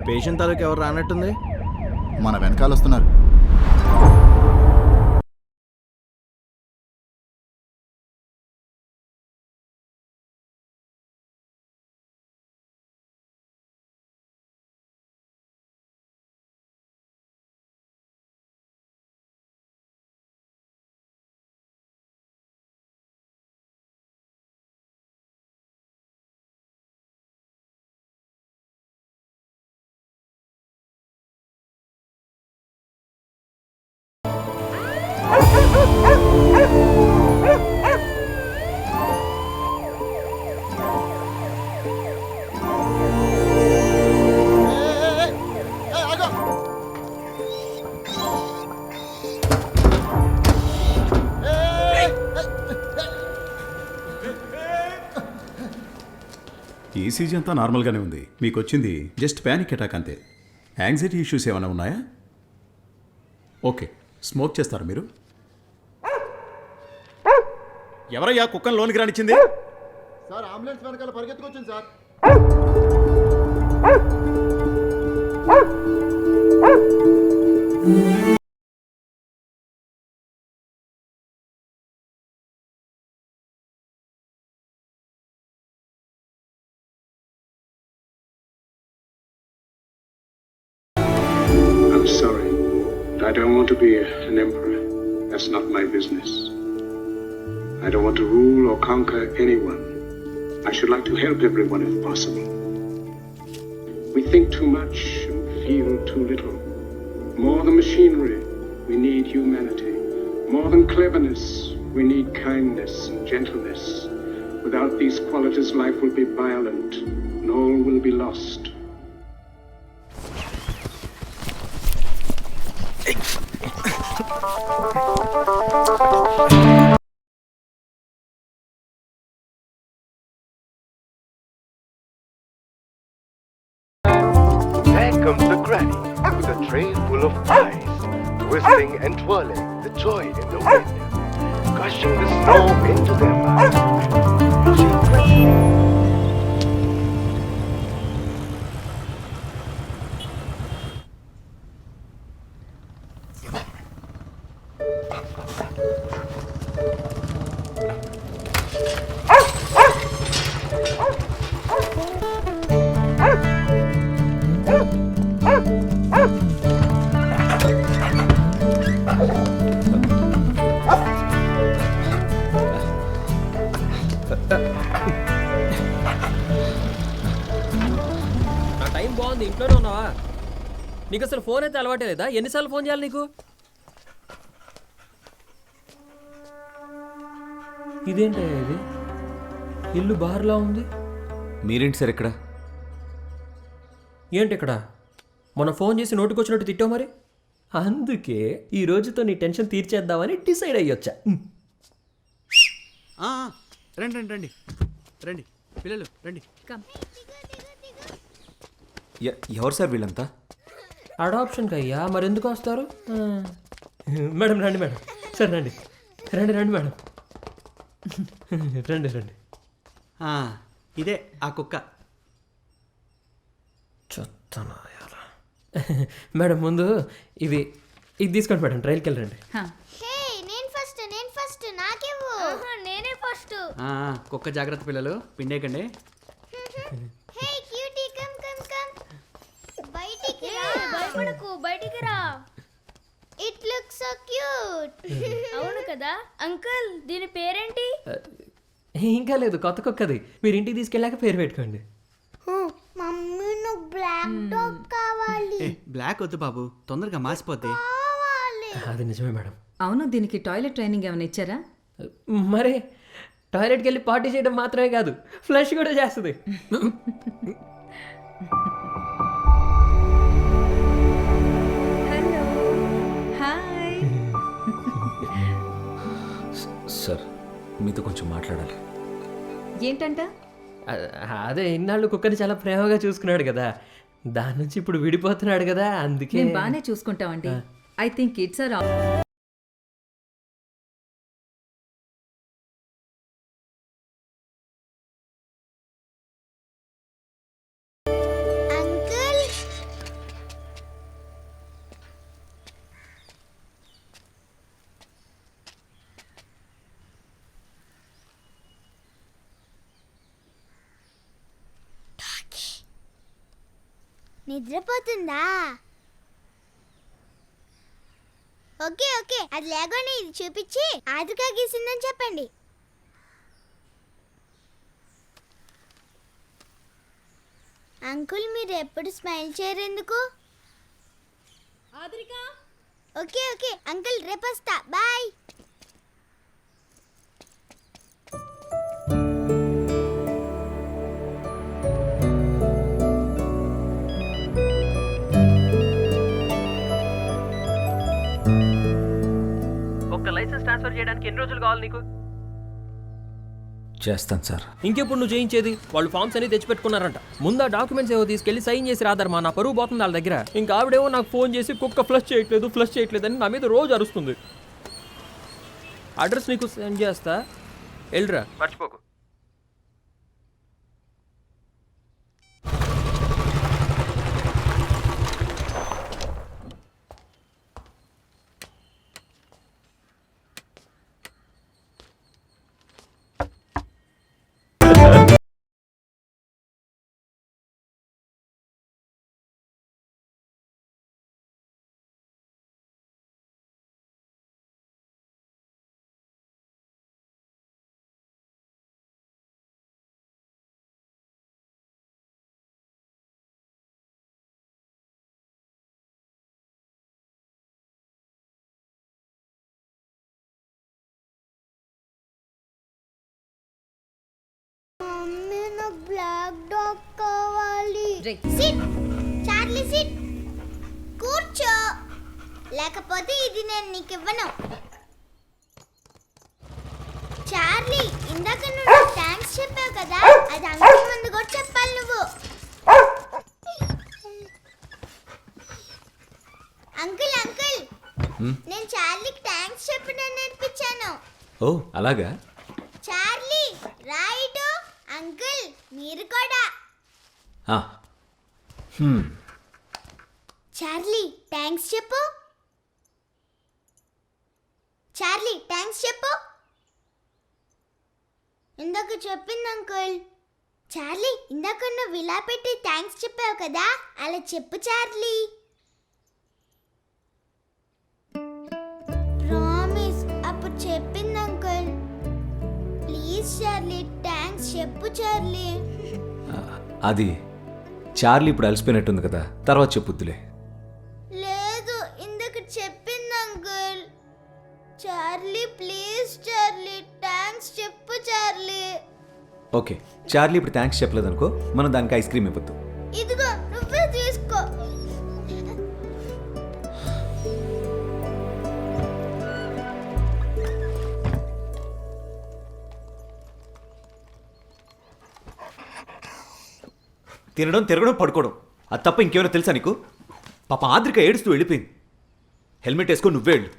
పేషెంట్ తాలూకు ఎవరు రానట్టుంది. మన వెనకాల వస్తున్నారు. ఈసీజీ అంతా నార్మల్గానే ఉంది. మీకు వచ్చింది జస్ట్ ప్యానిక్ అటాక్ అంతే. యాంగ్జైటీ ఇష్యూస్ ఏమైనా ఉన్నాయా? ఓకే. స్మోక్ చేస్తారా మీరు? ఎవరయ్యా కుక్కను లోనికి రానిచ్చింది? సార్ అంబులెన్స్ వెనకాల పరిగెత్తుకొచ్చింది sir. I'm sorry. I don't want to be an emperor. That's not my business. I don't want to rule or conquer anyone. I should like to help everyone if possible. We think too much and feel too little. More than machinery, we need humanity. More than cleverness, we need kindness and gentleness. Without these qualities, life will be violent and all will be lost. There comes the granny with a tray full of pies, whistling and twirling the joy in the wind, crushing the snow into their mouths. She నా టైం బాగుంది. ఇంట్లోనే ఉన్నావా? నీకు అసలు ఫోన్ అయితే అలవాటే లేదా? ఎన్నిసార్లు ఫోన్ చేయాలి నీకు? ఇదేంటా ఇది? ఇల్లు బార్లా ఉంది. మీరేంటి సార్ ఇక్కడ? ఏంటి ఇక్కడ? మొన్న ఫోన్ చేసి నోటుకొచ్చినట్టు తిట్టావు మరి. అందుకే ఈ రోజుతో నీ టెన్షన్ తీర్చేద్దామని డిసైడ్ అయ్యొచ్చా. రండి రండి రండి రండి పిల్లలు రండి. ఎవరు సార్ వీళ్ళంతా? అడాప్షన్కి అయ్యా, మరి ఎందుకు వస్తారు? మేడం రండి మేడం. సరే రండి రండి రండి మేడం. రండి రండి. ఇదే ఆ కుక్క. చెత్తనాయాలా. మేడం ముందు ఇది తీసుకోండి మేడం. ట్రైల్కి వెళ్ళండి. హే నేను ఫస్ట్ నాకివ్వు. నేనే ఫస్ట్. కుక్క జాగ్రత్త పిల్లలు, పిండేకండి. హే క్యూటీ కమ్ బయటికి రా. భయపడకు, బయటికి రా. It looks so cute. అవును కదా అంకుల్, దీని పేరేంటి? ఇంకా లేదు, కొత్త కుక్కది. మీరు ఇంటికి తీసుకెళ్ళాక పేరు పెట్టుకోండి. మమ్మీ నాకు బ్లాక్ డాగ్ కావాలి. బ్లాక్ వద్దు బాబు, తొందరగా మాసిపోతే. అది నిజమే మేడం. అవును, దీనికి టాయిలెట్ ట్రైనింగ్ ఏమైనా ఇచ్చారా? మరి టాయిలెట్కి వెళ్ళి పార్టీ చేయడం మాత్రమే కాదు, ఫ్లష్ కూడా చేస్తుంది. Hello, hi. సార్ మీతో కొంచెం మాట్లాడాలి. ఏంటంట? అదే ఇన్నాళ్ళు కుక్కని చాలా ప్రేమగా చూసుకున్నాడు కదా, దాని నుంచి ఇప్పుడు విడిపోతున్నాడు కదా, అందుకే. మేము బాగానే చూసుకుంటామండి. I think it's our uncle నిద్రపోతుందా? ఓకే ఓకే, అది లేగానే ఇది చూపించి ఆదిగా గీసిందని చెప్పండి. అంకుల్ మీరు ఎప్పుడు స్మైల్ చేయరు ఎందుకు? ఓకే ఓకే అంకుల్, రేపు వస్తా. బాయ్. ఒక్క లైసెన్స్ ట్రాన్స్ఫర్ చేయడానికి ఎన్ని రోజులు కావాలి నీకు? చేస్తాను సార్. ఇంకెప్పుడు నువ్వు చేయించేది? వాళ్ళు ఫామ్స్ అన్ని తెచ్చిపెట్టుకున్నారంట. ముందు ఆ డాక్యుమెంట్స్ ఏవో తీసుకెళ్లి సైన్ చేసి రాదర్మా, నా పరువు పోతుంది వాళ్ళ దగ్గర. ఇంకా ఆవిడేవో నాకు ఫోన్ చేసి కుక్క ఫ్లష్ చేయట్లేదు అని నా మీద రోజు అరుస్తుంది. అడ్రస్ నీకు సెండ్ చేస్తా, వెళ్ళరా, మర్చిపోకు. బ్లాక్ డాగ్ కావాలి. SIT Charlie, SIT. కూర్చో, లేకపోతే ఇది నేను నీకు ఇవ్వను. చార్లీ, ఇందాక నువ్వు థ్యాంక్స్ చెప్పావు కదా, అది అంకుల్ ముందు కూడా చెప్పాలి నువ్వు. అంకుల్ అంకుల్, నేను చార్లీకి థ్యాంక్స్ చెప్పడం నేర్పించాను. ఓ అలాగా? Charlie right. అంకుల్ మీరు కూడా. చార్లీ థ్యాంక్స్ చెప్పు. చార్లీ థ్యాంక్స్ చెప్పు. ఇందాక చెప్పింది అంకుల్. చార్లీ, ఇందాక నువ్వు ఇలా పెట్టి థ్యాంక్స్ చెప్పావు కదా, అలా చెప్పు చార్లీ. ప్రామిస్, అప్పుడు చెప్పింది అంకుల్. ప్లీజ్ చార్లీ, థ్యాంక్స్ చెప్పు చార్లీ. అది చార్లీ ఇప్పుడు అలసిపోయినట్టుంది కదా, తర్వాత చెప్పుద్దులే. లేదు, ఇందాక చెప్పింది uncle. Charlie please Charlie, thanks చెప్పు చార్లీ. ఓకే, చార్లీ ఇప్పుడు థ్యాంక్స్ చెప్పలేదనుకో, మనం దానికి ఐస్ క్రీమ్ ఇవ్వద్దు. ఇదిగో నువ్వే తీసుకో. తినడం, తిరగడం, పడుకోవడం, అది తప్ప ఇంకేమైనా తెలుసా నీకు? పాప ఆద్రిక ఏడుస్తూ వెళ్ళిపోయింది. హెల్మెట్ వేసుకో, నువ్వే వెళ్ళు.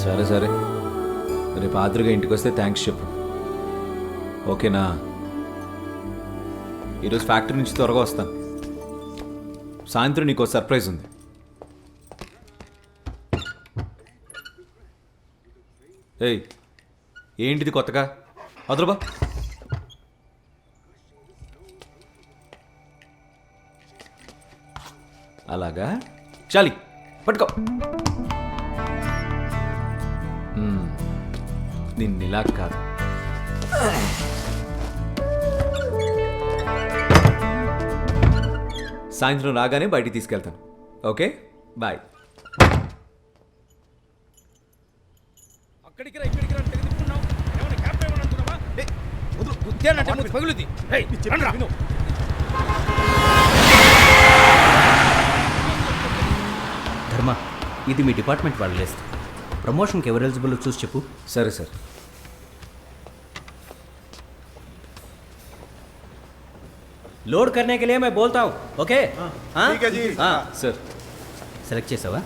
సరే సరే, రేపు ఆద్రిగా ఇంటికి వస్తే థ్యాంక్స్ చెప్పు, ఓకేనా? ఈరోజు ఫ్యాక్టరీ నుంచి త్వరగా వస్తాను. సాయంత్రం నీకు సర్ప్రైజ్ ఉంది. ఏయ్, ఏంటిది కొత్తగా? అదరుబా. అలాగా, చాలి పట్టుకో. దీన్ని ఇలా కాదు, సాయంత్రం రాగానే బయటికి తీసుకెళ్తాను. Okay, bye. అక్కడికి రా, ఇక్కడికి రా, తిరుగుతున్నావు. ఏమన్నా క్యాప్ ఏమన్నా అనుకున్నావా? వదులు, గుద్దేనంటే ముందు పగులుద్ది. రండ్రా. ధర్మ, ఇది మీ డిపార్ట్మెంట్ వాళ్ళ లిస్ట్. ప్రమోషన్కి ఎవరు ఎలిజిబుల్ చూసి చెప్పు. సరే సార్. लोड करने के लिए मैं बोलता हूँ, ओके? ठीक है जी। हाँ सर। సెలెక్ట్ చేసావా?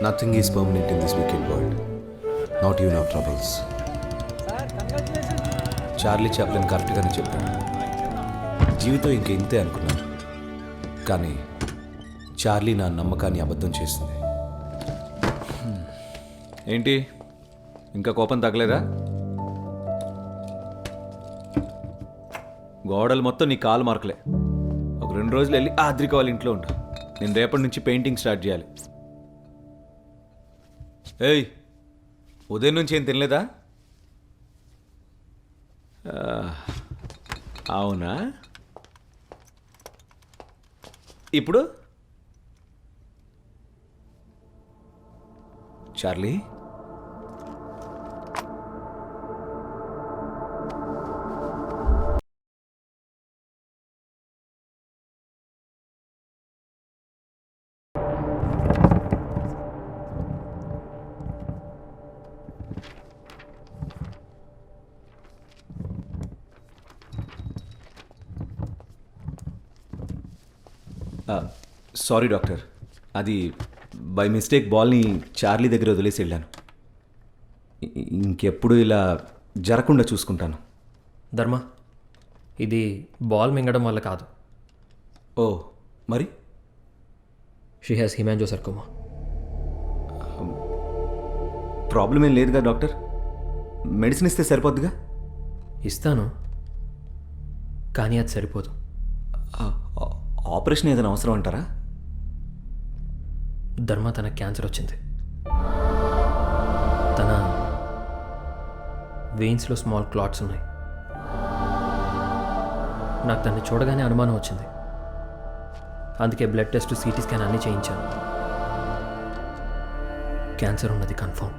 Nothing is permanent in this weekend world, not you now troubles. Charlie Chaplin కరెక్ట్గానే చెప్పాడు. జీవితం ఇంక ఇంతే అనుకున్నాను, కానీ చార్లీ నా నమ్మకాన్ని అబద్ధం చేసింది. ఏంటి ఇంకా కోపం తగ్గలేదా? గోడలు మొత్తం నీ కాలు మార్కులే. ఒక 2 రోజులు వెళ్ళి ఆద్రిక వాళ్ళ ఇంట్లో ఉండు. నేను రేపటి నుంచి పెయింటింగ్ స్టార్ట్ చేయాలి. ఏయ్, ఉదయం నుంచి ఏం తినలేదా? అవునా? ఇప్పుడు చార్లీ, సారీ డాక్టర్, అది బై మిస్టేక్ బాల్ని చార్లీ దగ్గర వదిలేసి వెళ్ళాను. ఇంకెప్పుడు ఇలా జరగకుండా చూసుకుంటాను. ధర్మ, ఇది బాల్ మింగడం వల్ల కాదు. ఓ, మరి? She has హిమాంజోసర్కోమా. ప్రాబ్లం ఏం లేదుగా డాక్టర్, మెడిసిన్ ఇస్తే సరిపోద్దిగా. ఇస్తాను, కానీ అది సరిపోదు. ఆపరేషన్ ఏదైనా అవసరం అంటారా? ధర్మ, తనకు క్యాన్సర్ వచ్చింది. తన వెయిన్స్లో స్మాల్ క్లాట్స్ ఉన్నాయి. నాకు తన్ని చూడగానే అనుమానం వచ్చింది. అందుకే బ్లడ్ టెస్ట్, సిటీ స్కాన్ అన్నీ చేయించాను. క్యాన్సర్ ఉన్నది కన్ఫర్మ్.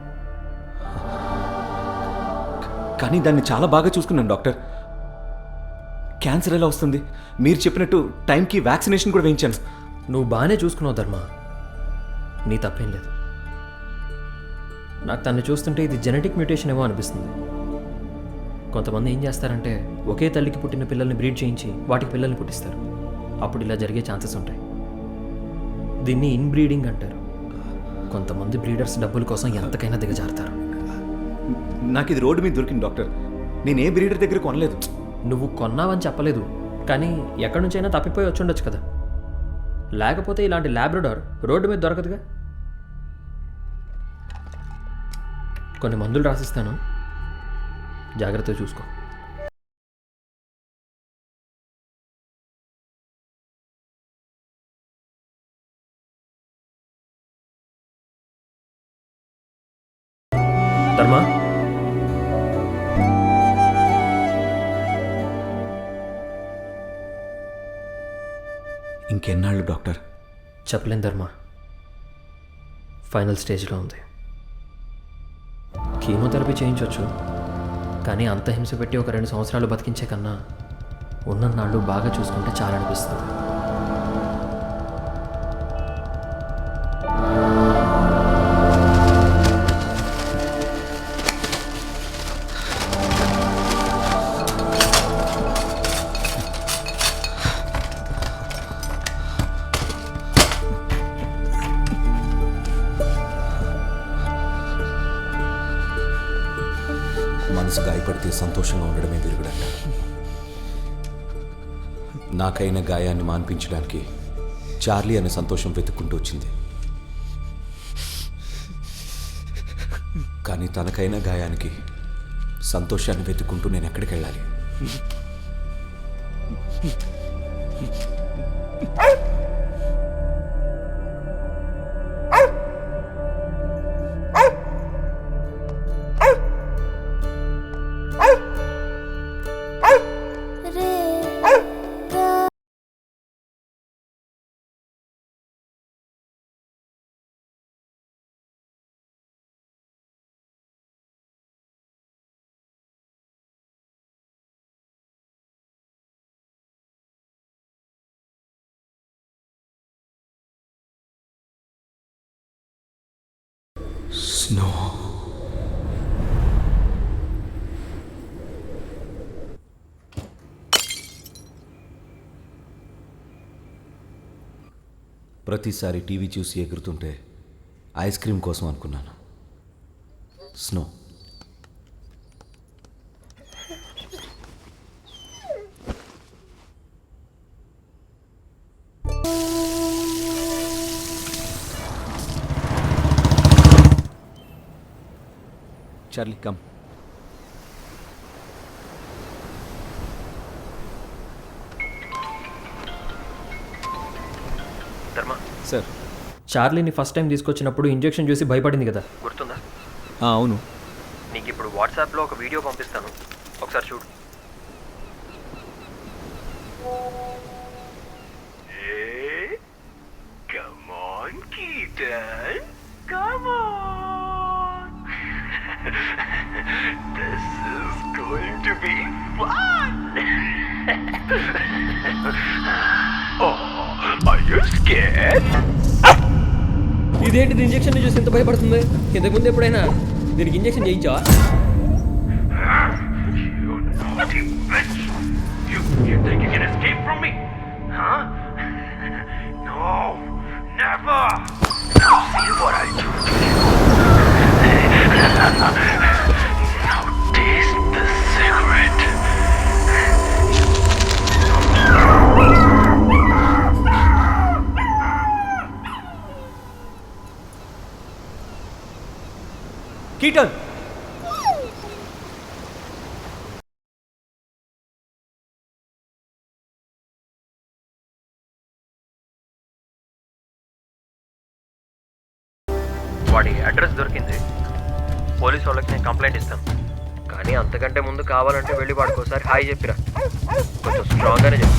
కానీ దాన్ని చాలా బాగా చూసుకున్నాను డాక్టర్. క్యాన్సర్ ఎలా వస్తుంది? మీరు చెప్పినట్టు టైంకి వ్యాక్సినేషన్ కూడా వేయించాను. నువ్వు బాగానే చూసుకున్నావు ధర్మ, నీ తప్పేం లేదు. నాకు తన్ని చూస్తుంటే ఇది జెనెటిక్ మ్యూటేషన్ ఏమో అనిపిస్తుంది. కొంతమంది ఏం చేస్తారంటే ఒకే తల్లికి పుట్టిన పిల్లల్ని బ్రీడ్ చేయించి వాటికి పిల్లల్ని పుట్టిస్తారు. అప్పుడు ఇలా జరిగే ఛాన్సెస్ ఉంటాయి. దీన్ని ఇన్బ్రీడింగ్ అంటారు. కొంతమంది బ్రీడర్స్ డబ్బుల కోసం ఎంతకైనా దిగజారుతారు. నాకు ఇది రోడ్డు మీద దొరికింది డాక్టర్. నేను ఏ బ్రీడర్ దగ్గర కొనలేదు. నువ్వు కొన్నావని చెప్పలేదు, కానీ ఎక్కడి నుంచైనా తప్పిపోయి వచ్చి ఉండొచ్చు కదా. లేకపోతే ఇలాంటి ల్యాబ్రడార్ రోడ్డు మీద దొరకదుగా. కొన్ని మందులు రాసిస్తాను, జాగ్రత్తగా చూసుకో. ధర్మా, ఇంకెన్నాళ్ళు డాక్టర్? చెప్పలేం ధర్మ, ఫైనల్ స్టేజ్లో ఉంది. కీమోథెరపీ చేయించవచ్చు, కానీ అంత హింస పెట్టి ఒక 2 సంవత్సరాలు బతికించే కన్నా ఉన్నన్నాళ్ళు బాగా చూసుకుంటే చాలా అనిపిస్తుంది. మనసు గాయపడితే సంతోషంగా ఉండడమే విరుగుడంట. నాకైన గాయాన్ని మాన్పించడానికి చార్లీ అనే సంతోషం వెతుక్కుంటూ వచ్చింది. కానీ తనకైన గాయానికి సంతోషాన్ని వెతుక్కుంటూ నేను ఎక్కడికి వెళ్ళాలి? స్నో. ప్రతిసారి టీవీ చూసి ఎగురుతుంటే ఐస్ క్రీమ్ కోసం అనుకున్నాను. స్నో. Charlie come. ధర్మ సార్, చార్లీని ఫస్ట్ టైం తీసుకొచ్చినప్పుడు ఇంజెక్షన్ చూసి భయపడింది కదా, గుర్తుందా? అవును. నీకు ఇప్పుడు వాట్సాప్లో ఒక వీడియో పంపిస్తాను, ఒకసారి చూడు. Come on, Keaton. Come on. This is going to be fun. Oh, are you scared? ఇదేంటిది ఇంజెక్షన్ చూసి ఎంత భయపడుతుంది? ఇంతకుముందు ఎప్పుడైనా దీనికి injection చేయించావా? You naughty bitch. You think you can escape from me? Huh? No, never. Now see what I do to you. Now taste the cigarette. Keaton, వాడి అడ్రస్ దొరికింది. పోలీస్ వాళ్ళకి నేను కంప్లైంట్ ఇస్తాను. కానీ అంతకంటే ముందు కావాలంటే వెళ్ళి వాడికి ఒకసారి హాయ్ చెప్పిరా. కొంచెం స్ట్రాంగ్గానే చెప్పు.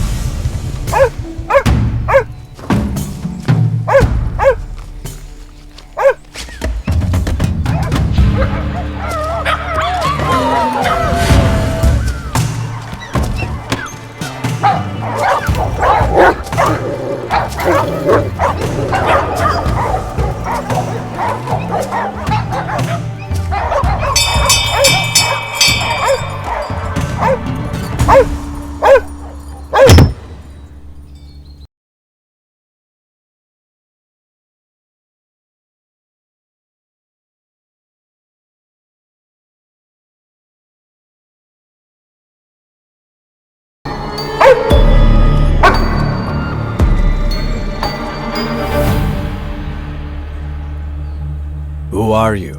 Who are you?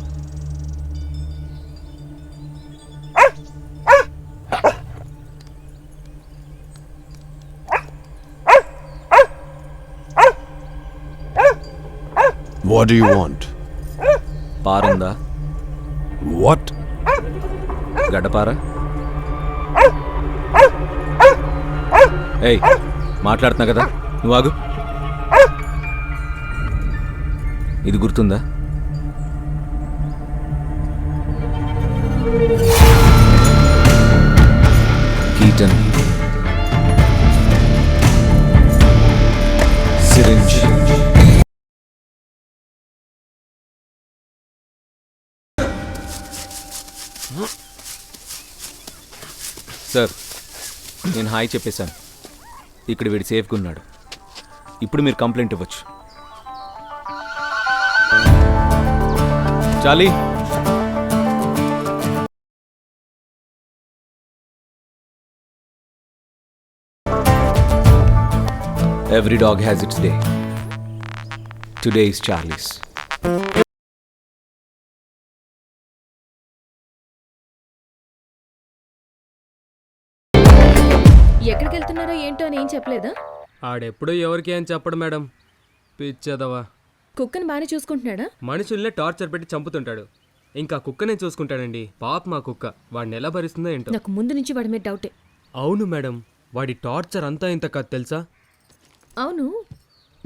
What do you want? పారుందా? What? గడ్డపారా? ఏయ్, మాట్లాడుతున్నా కదా, నువ్వు ఆగు. ఇది గుర్తుందా? కీటన్. సిరింజ్. సార్, నేను హాయ్ చెప్పేశాను. ఇక్కడ వీడు సేఫ్గా ఉన్నాడు. ఇప్పుడు మీరు కంప్లైంట్ ఇవ్వచ్చు. చాలీ, every dog has its day. Today is Charlie's. ఎక్కడికి వెళ్తున్నారో ఏంటో అని ఏం చెప్పలేదా? ఆడెప్పుడు ఎవరికి ఏం చెప్పడు మేడం, పిచ్చదవా. కుక్కను బాగానే చూసుకుంటున్నాడా? మనుషుల్నే టార్చర్ పెట్టి చంపుతుంటాడు. ఇంకా కుక్కనే చూసుకుంటాడండి. పాప మా కుక్క, వాడిని ఎలా భరిస్తుందో ఏంటో. నాకు ముందు నుంచి వాడి మీద డౌటే. అవును మేడం, వాడి టార్చర్ అంతా ఇంత కాదు తెలుసా. అవును,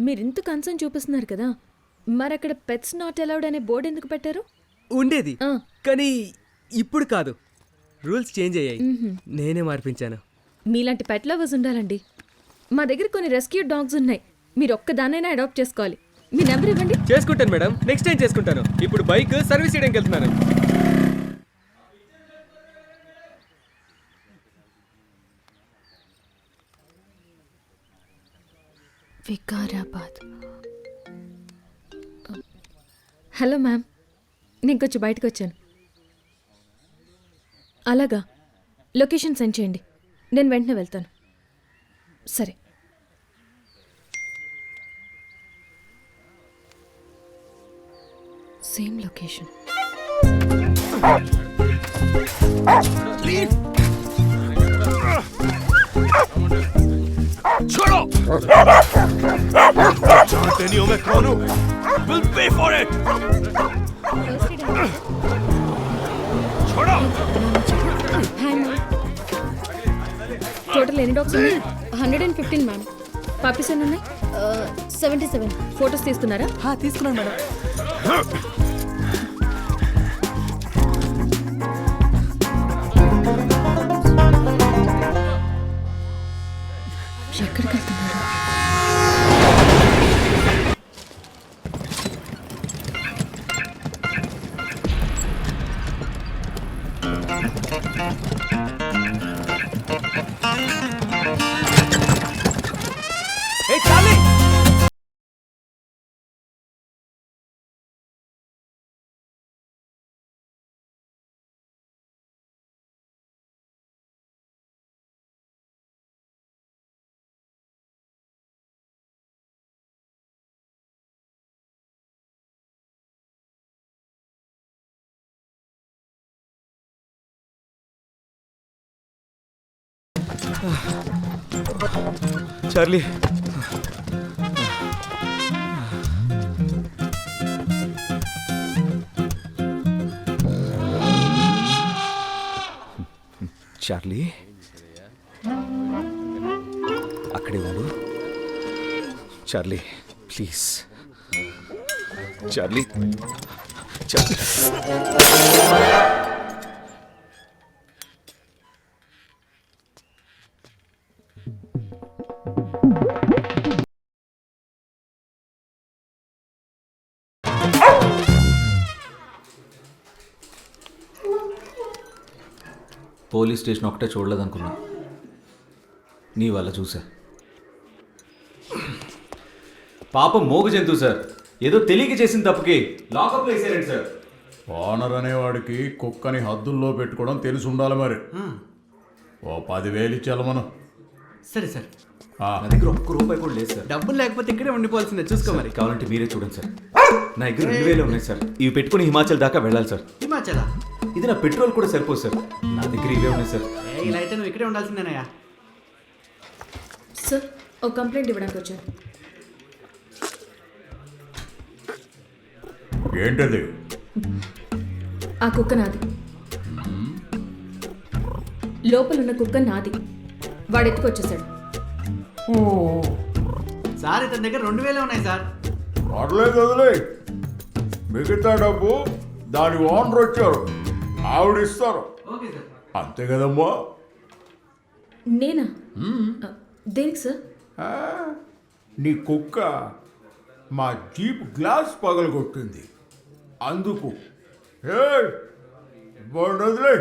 మీరు ఇంత కన్సర్న్ చూపిస్తున్నారు కదా, మరి అక్కడ పెట్స్ నాట్ అలౌడ్ అనే బోర్డు ఎందుకు పెట్టారు? ఉండేది, కానీ ఇప్పుడు కాదు, రూల్స్ చేంజ్ అయ్యాయి. నేనే మార్పించాను. మీలాంటి పెట్ లవర్స్ ఉండాలండి. మా దగ్గర కొన్ని రెస్క్యూ డాగ్స్ ఉన్నాయి, మీరు ఒక్కదానైనా అడాప్ట్ చేసుకోవాలి. మీ నెంబర్ ఇవ్వండి. చేసుకుంటాను మేడం, నెక్స్ట్ టైం చేసుకుంటాను. ఇప్పుడు బైక్ సర్వీస్ చేయడానికి వెళ్తున్నాను. వికారాబాద్. హలో మ్యామ్, నేను కొంచెం బయటకు వచ్చాను. అలాగా, లొకేషన్ సెండ్ చేయండి, నేను వెంటనే వెళ్తాను. సరే. Same location. छोड़ो! जानते नहीं हो मैं कौन हूँ? Will pay for it! छोड़ो! టోటల్ ఎన్ని డాగ్స్ ఉన్నాయి? 115 మ్యామ్. పాపీస్ ఎన్ని ఉన్నాయి? 77. ఫొటోస్ తీసుకున్నారా? తీసుకున్నాను మేడం. ఎక్కడికి వెళ్తున్నారు? Hey, Charlie! చార్లీ, చార్లీ, అక్కడే ఉండు. Charlie please. Charlie, Charlie. Police station ఒకటే చూడలేదనుకున్నా, నీ వల్ల చూసా. పాపం మోగ జంతువు సార్, ఏదో తెలియక చేసిన తప్పుకి లాకప్లో వేసారండి సార్. ఓనర్ అనేవాడికి కుక్కని హద్దుల్లో పెట్టుకోవడం తెలిసి ఉండాలి మరి. ఓ 10,000 ఇచ్చాలి మనం. సరే సార్. నా దగ్గర ఒక్క రూపాయి కూడా లేదు సార్. డబ్బులు లేకపోతే ఇక్కడే ఉండిపోవాల్సిందే, చూసుకో మరి. కావాలంటే మీరే చూడండి సార్. నా దగ్గర 2,000 ఉన్నాయి సార్. ఇవి పెట్టుకుని హిమాచల్ దాకా వెళ్ళాలి సార్. హిమాచల? ఇది నా పెట్రోల్ కూడా సరిపోదు సార్. నా దగ్గర ఇవే ఉన్నాయి సార్. ఇలా అయితే నువ్వు ఇక్కడే ఉండాల్సిందేనయ్యా. సార్, ఒక కంప్లైంట్ ఇవ్వడానికి వచ్చాను. ఏంటది? ఆ కుక్క నాది. లోపలున్న కుక్క నాది. వాడు ఎత్తుకొచ్చేసాడు. సార్, ఇతని దగ్గర 2,000 ఉన్నాయి సార్. పర్లేదు, వదిలే. మిగతా డబ్బు దాని ఓనర్ వచ్చారు, ఆవిడ ఇస్తారు. Okay sir. అంతే కదమ్మా? నేనా? దేనికి సార్? నీ కుక్క మా జీప్ గ్లాస్ పగలగొట్టింది, అందుకు. వదిలే.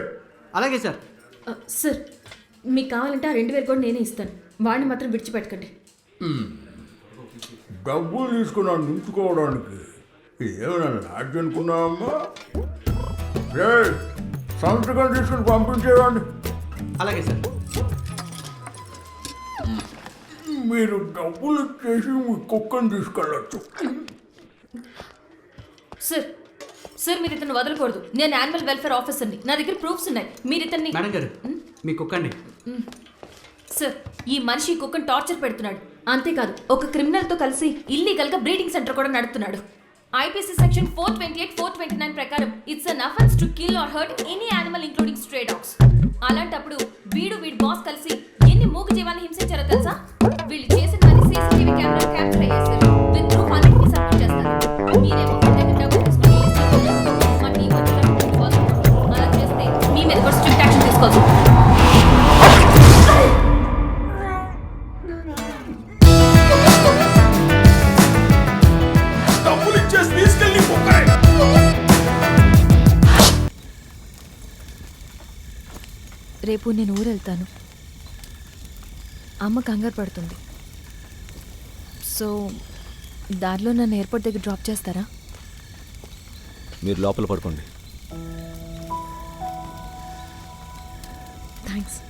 అలాగే సార్. సార్, మీకు కావాలంటే ఆ 2,000 కూడా నేనే ఇస్తాను. వాడిని మాత్రం విడిచిపెట్టకండి. డబ్బులు తీసుకున్నాను ఉంచుకోవడానికి ఏమైనా లాడ్జ్ అనుకున్నావమ్మా? సంతకం తీసుకుని పంపించేవాడిని. అలాగే సార్. మీరు డబ్బులు ఇచ్చేసి మీ కుక్కను తీసుకెళ్ళచ్చు. సార్, సార్, మీరు ఇతను వదలకూడదు. నేను యానిమల్ వెల్ఫేర్ ఆఫీసర్ని. నా దగ్గర ప్రూఫ్స్ ఉన్నాయి. మీరు ఇతన్ని. మేడం గారు, మీ కుక్కండి. సార్, ఈ మనిషి ఈ కుక్కను టార్చర్ పెడుతున్నాడు. అంతేకాదు, ఒక క్రిమినల్తో కలిసి ఇల్లీగల్గా బ్రీడింగ్ సెంటర్ కూడా నడుపుతున్నాడు. IPC సెక్షన్ 428, 429 ప్రకారం it's an offence to kill or hurt any animal including stray dogs. అలాంటప్పుడు వీడి బాస్ కలిసి ఎన్ని మూగ జీవాన్ని హింసించారో తెలుసా? వీళ్ళు చేసిన CCTV కెమెరా క్యాప్చర్ అయ్యేసారు. విత్ ప్రూఫ్ అన్నిటిని సబ్మిట్ చేస్తారు. మీరేమో మా టీం అలా చేస్తే మీ మీద కూడా స్ట్రిక్ట్ యాక్షన్ తీసుకోవచ్చు. రేపు నేను ఊరు వెళ్తాను. అమ్మ కంగారు పడుతుంది. సో దారిలో నన్ను ఎయిర్పోర్ట్ దగ్గర డ్రాప్ చేస్తారా? మీరు లోపల పడుకోండి. థ్యాంక్స్.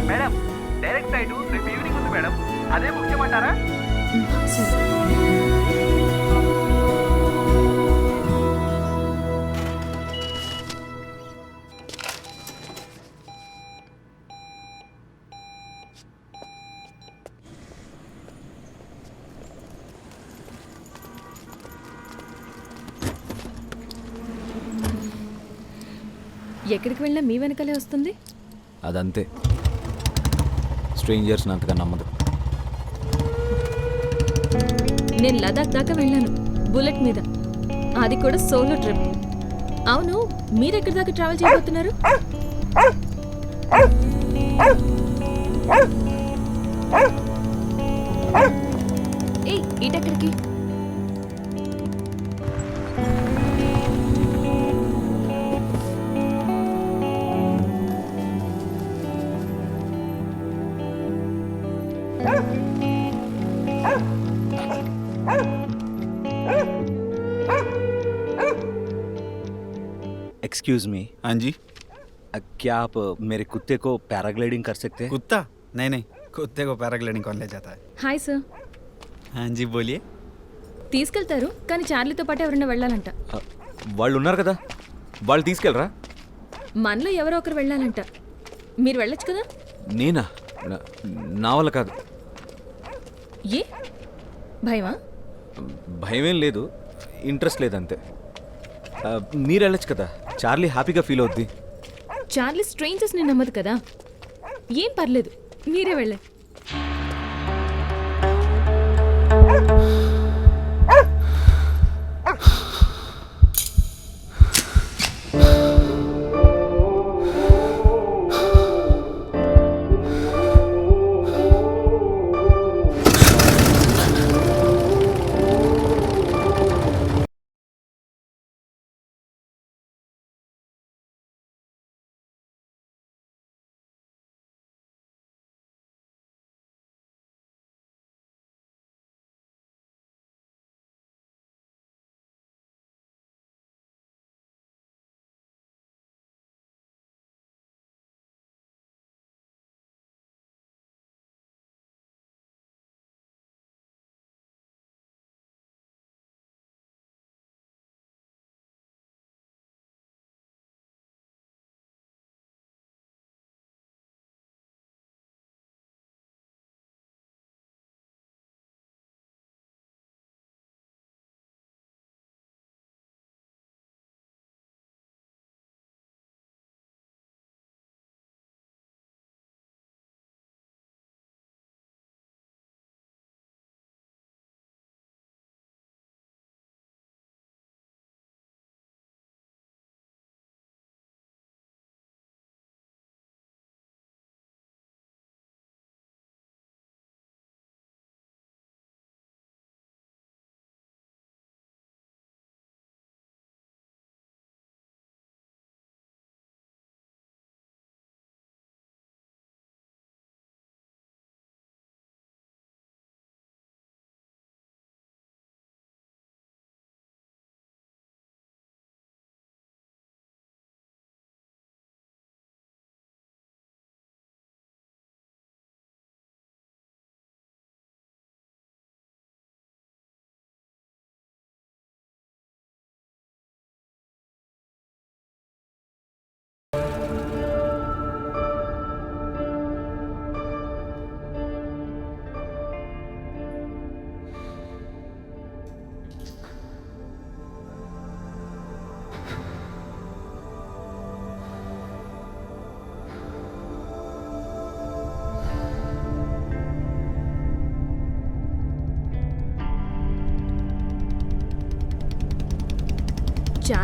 మేడం డైరెక్ట్ ఫ్లైట్ రేపు ఈవినింగ్ ఉంది మేడం, అదే బుక్ చేయమంటారా? ఎక్కడికి వెళ్ళినా మీ వెనకాలే వస్తుంది. అదంతే, స్ట్రేంజర్స్ని అంతగా నమ్మదు. నేను లదాఖ్ దాకా వెళ్ళాను బుల్లెట్ మీద, అది కూడా సోలో ట్రిప్. అవును, మీరెక్కడి దాకా ట్రావెల్ చేయబోతున్నారు? ఏయ్, ఇటెక్కడికి? Excuse me. हाँ जी। क्या आप मेरे कुत्ते को पैराग्लाइडिंग कर सकते हैं? कुत्ता? नहीं नहीं, कुत्ते को पैराग्लाइडिंग कौन ले जाता है? Hi sir. हाँ जी बोलिए। తీసుకెళ్తారు, కానీ చార్లీతో పాటు ఎవరైనా వెళ్ళాలంట. వాళ్ళు ఉన్నారు కదా, వాళ్ళు తీసుకెళ్ళరా? మనలో ఎవరో ఒకరు వెళ్ళాలంట. మీరు వెళ్ళొచ్చు కదా? నేనా? నా వల్ల కాదు. ఏ భయమా? భయమేం లేదు, ఇంట్రెస్ట్ లేదంతే. మీరు వెళ్ళొచ్చు కదా, చార్లీ హ్యాపీగా ఫీల్ అవుద్ది. చార్లీ స్ట్రేంజర్స్ని నమ్మదు కదా. ఏం పర్లేదు, మీరే వెళ్ళండి.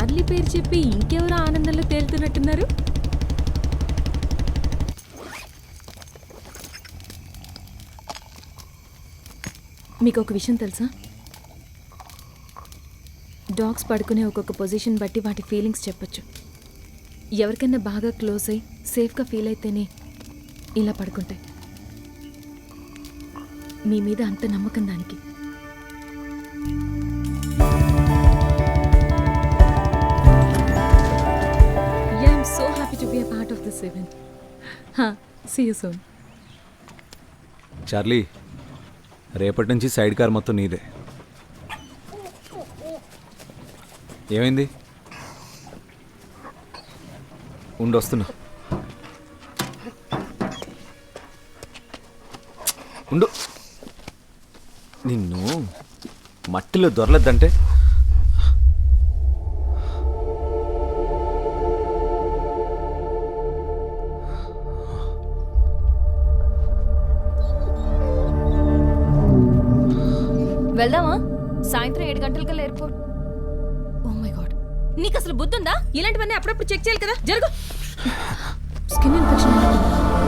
చార్లీ పేరు చెప్పి ఇంకెవరో ఆనందంలో తేలుతున్నట్టున్నారు. మీకు ఒక విషయం తెలుసా? డాగ్స్ పడుకునే ఒక్కొక్క పొజిషన్ బట్టి వాటి ఫీలింగ్స్ చెప్పొచ్చు. ఎవరికైనా బాగా క్లోజ్ అయ్యి సేఫ్గా ఫీల్ అయితేనే ఇలా పడుకుంటాయి. మీ మీద అంత నమ్మకం దానికి. Yeah, I'm so happy to be a part of this event. See you soon. Charlie, రేపటి నుంచి సైడ్ కార్ మొత్తం నీదే. ఏమైంది? ఉండొస్తున్నా. ఉండు. నిన్ను మట్టిలో దొరలేద్దంటే వెళ్దామా? సాయంత్రం 7 గంటలకల్లా ఎయిర్పోర్ట్. ఓ మై గాడ్, నీకు అసలు బుద్ధి ఉందా? ఇలాంటివన్నీ అప్పుడప్పుడు చెక్ చేయాలి కదా. జరుగు. Skin infection.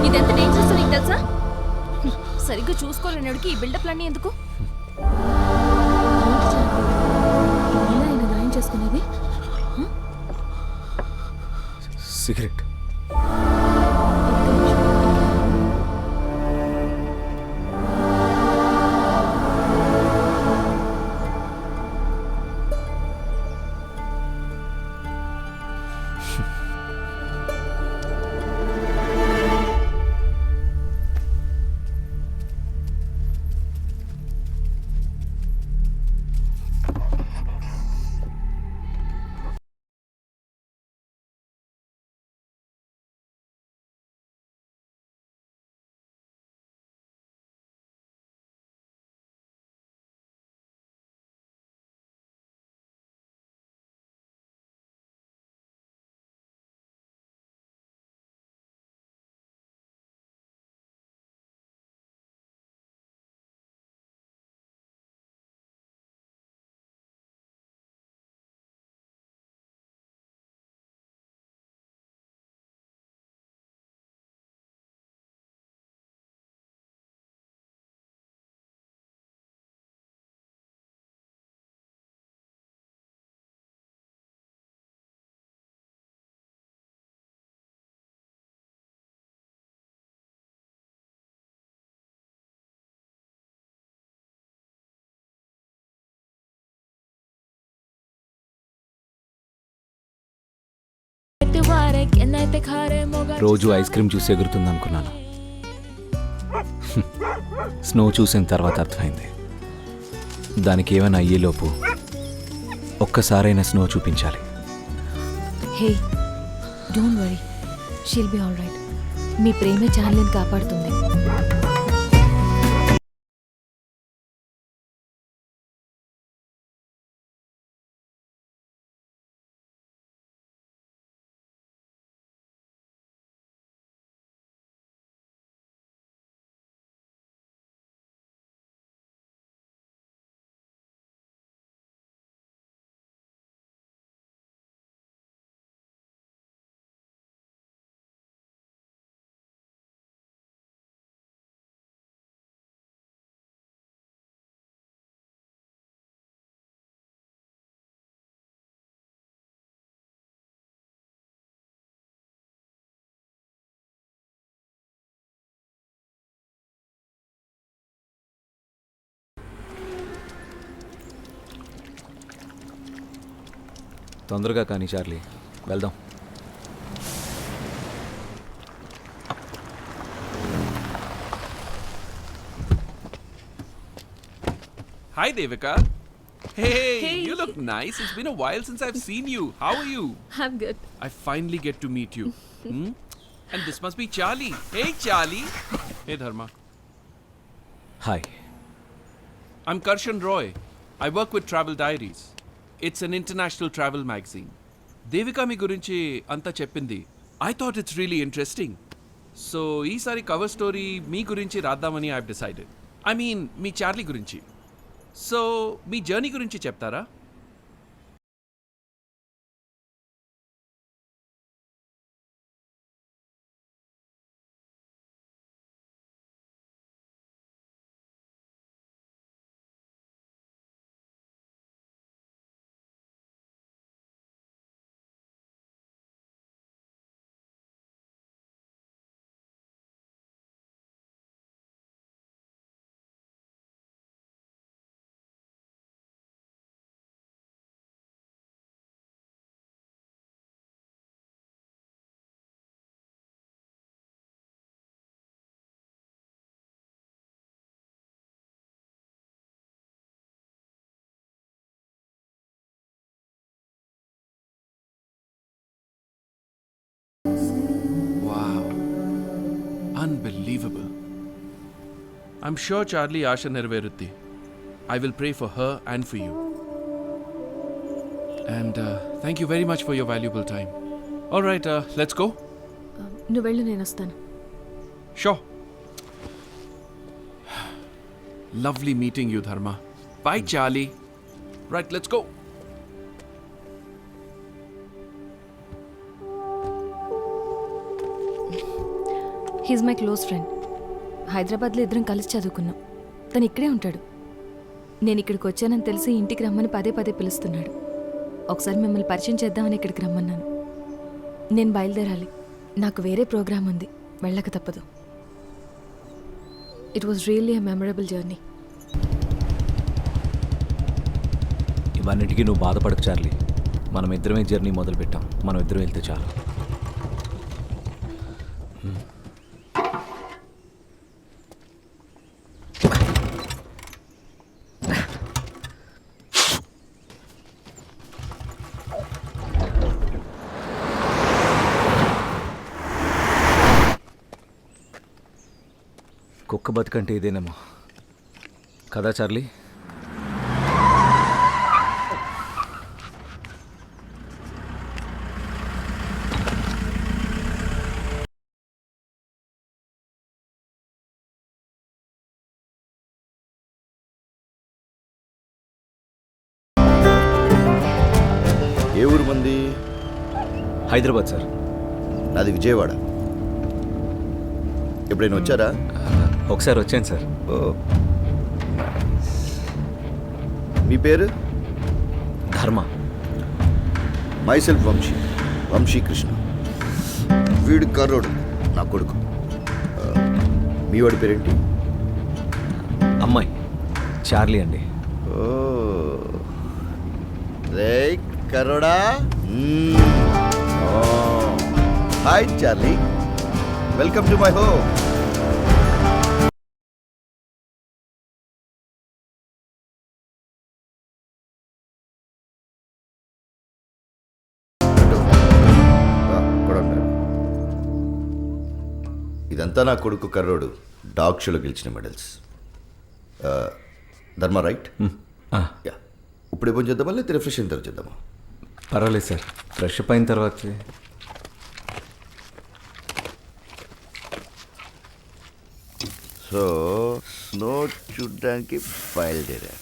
ఇది ఎంత డేంజరస్ నీకు తెలుసా? సరిగ్గా చూసుకోలేనివాడికి ఈ బిల్డప్లన్నీ ఎందుకు? ఇలా ఆయన గాయం చేసుకునేది? సిగరెట్. రోజు ఐస్ క్రీమ్ చూసి ఎగురుతుంది అనుకున్నాను. స్నో చూసిన తర్వాత అర్థమైంది, దానికి ఏమైనా అయ్యేలోపు ఒక్కసారైనా స్నో చూపించాలి. Hey, don't worry, she'll be all right. మీ ప్రేమే చార్లీని కాపాడుతుంది. తొందరగా కానీ చార్లీ, వెళ్దాం. Hi Devika. Hey, you look nice. It's been a while since I've seen you. How are you? I'm good. I finally get to meet you. And this must be Charlie. Hey Charlie. Hey Dharma. Hi. I'm Karshan Roy. I work with Travel Diaries. It's an international travel magazine. Devika mi gurinchi anta cheppindi. I thought it's really interesting. So, ఈసారి cover story మీ గురించి రాద్దామని I've decided. I mean, me Charlie గురించి. సో, మీ జర్నీ గురించి చెప్తారా? Unbelievable. I'm sure Charlie Asha Nerverutti. I will pray for her and for you. And thank you very much for your valuable time. All right, let's go. నువ్వు వెళ్ళు, నేను వస్తాను. Sure. Lovely meeting you, Dharma. Bye, Charlie. Right, let's go. He's my close friend. హైదరాబాద్లో ఇద్దరం కలిసి చదువుకున్నాం. తను ఇక్కడే ఉంటాడు. నేను ఇక్కడికి వచ్చానని తెలిసి ఇంటికి రమ్మని పదే పదే పిలుస్తున్నాడు. ఒకసారి మిమ్మల్ని పరిచయం చేద్దామని ఇక్కడికి రమ్మన్నాను. నేను బయలుదేరాలి. నాకు వేరే ప్రోగ్రామ్ ఉంది, వెళ్ళక తప్పదు. It was really a memorable journey. ఇవన్నిటికీ నువ్వు బాధపడకు చార్లీ. మనం ఇద్దరమే జర్నీ మొదలు పెట్టాం. మనం ఇద్దరం వెళ్తే చాలు. కుక్క బతుకంటే ఇదేనేమో కదా చార్లీ? ఏ ఊరు మంది? హైదరాబాద్ సార్. నాది విజయవాడ. ఎప్పుడైనా వచ్చారా? ఒకసారి వచ్చాను సార్. మీ పేరు? ధర్మ. మైసెల్ఫ్ వంశీ కృష్ణ. వీడు కర్రోడు, నా కొడుకు. మీ వాడి పేరేంటి? అమ్మాయి చార్లీ అండి. ఓ రే కర్రోడా. Hi Charlie, welcome to my home. ఇదంతా నా కొడుకు కర్రోడు డాగ్ షోలో గెలిచిన మెడల్స్. ధర్మ రైట్? యా. ఇప్పుడు ఏమో చేద్దామా లేదా రిఫ్రెష్ అయిన తర్వాత చేద్దామా? పర్వాలేదు సార్, ఫ్రెష్ అప్ అయిన తర్వాత. సో స్నో చూడ్డానికి బయలుదేరారు.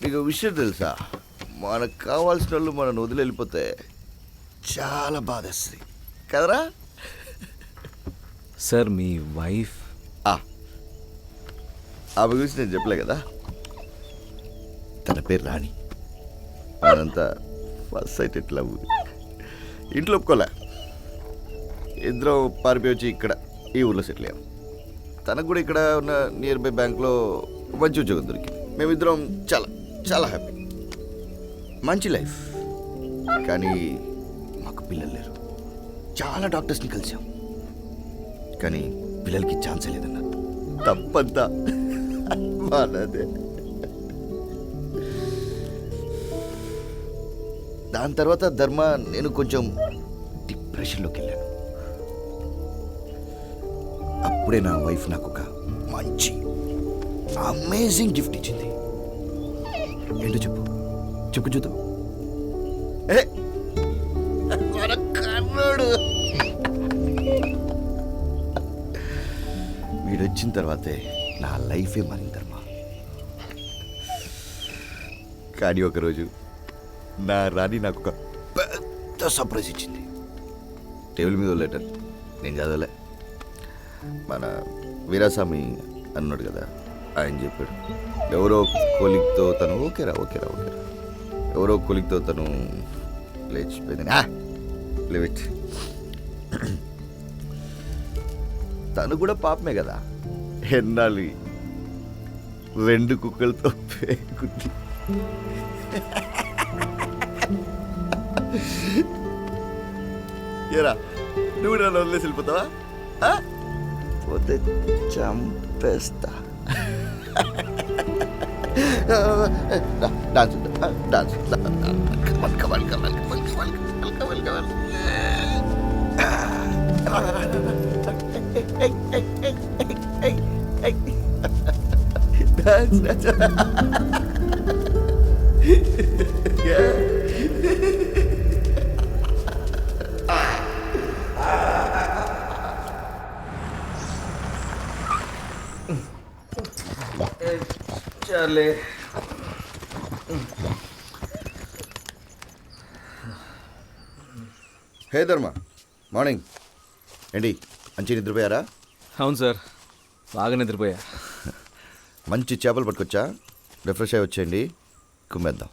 మీకు విషయం తెలుసా, మనకు కావాల్సిన వాళ్ళు మనం వదిలి వెళ్ళిపోతే చాలా బాధేస్తుంది కదరా? సార్ మీ వైఫ్? ఆమె గురించి నేను చెప్పలే కదా. తన పేరు రాణి. అదంతా ఫస్ట్ సైట్ ఎట్లా ఇంట్లో ఒప్పుకోలే. ఇద్దరం పారిపోయి వచ్చి ఇక్కడ ఈ ఊర్లో సెటిల్ అయ్యాం. తనకు కూడా ఇక్కడ ఉన్న నియర్ బై బ్యాంక్లో మంచి ఉద్యోగం దొరికింది. మేమిద్దరం చాలా చాలా హ్యాపీ, మంచి లైఫ్. కానీ మాకు పిల్లలు లేరు. చాలా డాక్టర్స్ని కలిసాం, కానీ పిల్లలకి ఛాన్సే లేదన్నారు. తప్పంతా మనదే. దాని తర్వాత ధర్మ నేను కొంచెం డిప్రెషన్లోకి వెళ్ళాను. అప్పుడే నా వైఫ్ నాకు ఒక మంచి అమేజింగ్ గిఫ్ట్ ఇచ్చింది. ఏంటో చెప్పు చెప్పు చూద్దాం. వీడొచ్చిన తర్వాతే నా లైఫే మారిందమ్మా. కానీ ఒకరోజు నా రాణి నాకు ఒక పెద్ద సర్ప్రైజ్ ఇచ్చింది. టేబుల్ మీద లెటర్ నేను చదవలే. మన వీరాస్వామి అన్నాడు కదా, ఆయన చెప్పాడు. ఎవరో కొలిక్తో తను ఓకేరా ఎవరో కొలిక్తో తను లేచిపోయింది. లేవిట్ తను కూడా పాపమే కదా. ఎన్నాళ్ళు 2 కుక్కలతో పేకుంది. ఏరా నువ్వు నన్ను వదిలేసి వెళ్ళిపోతావా? పోతే చంపేస్తా. Dance dance Kamal Kamal Kamal Kamal Kamal Kamal Kamal dance dance చాలే హే ధర్మ మార్నింగ్ ఏంటి మంచి నిద్రపోయారా? అవును సార్, బాగా నిద్రపోయా. మంచి చేపలు పట్టుకొచ్చా, రిఫ్రెష్ అయ్యి వచ్చేయండి, కుమ్మేద్దాం.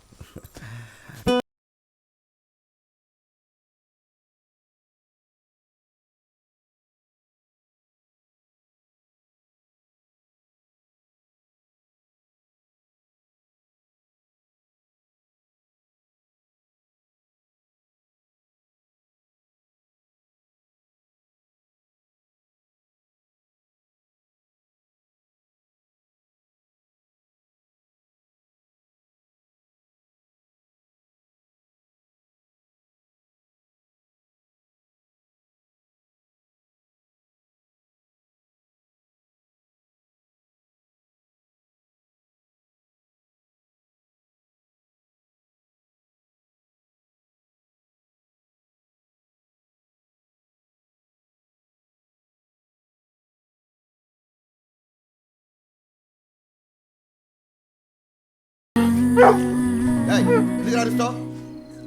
ఎందుకు అరుస్తావు?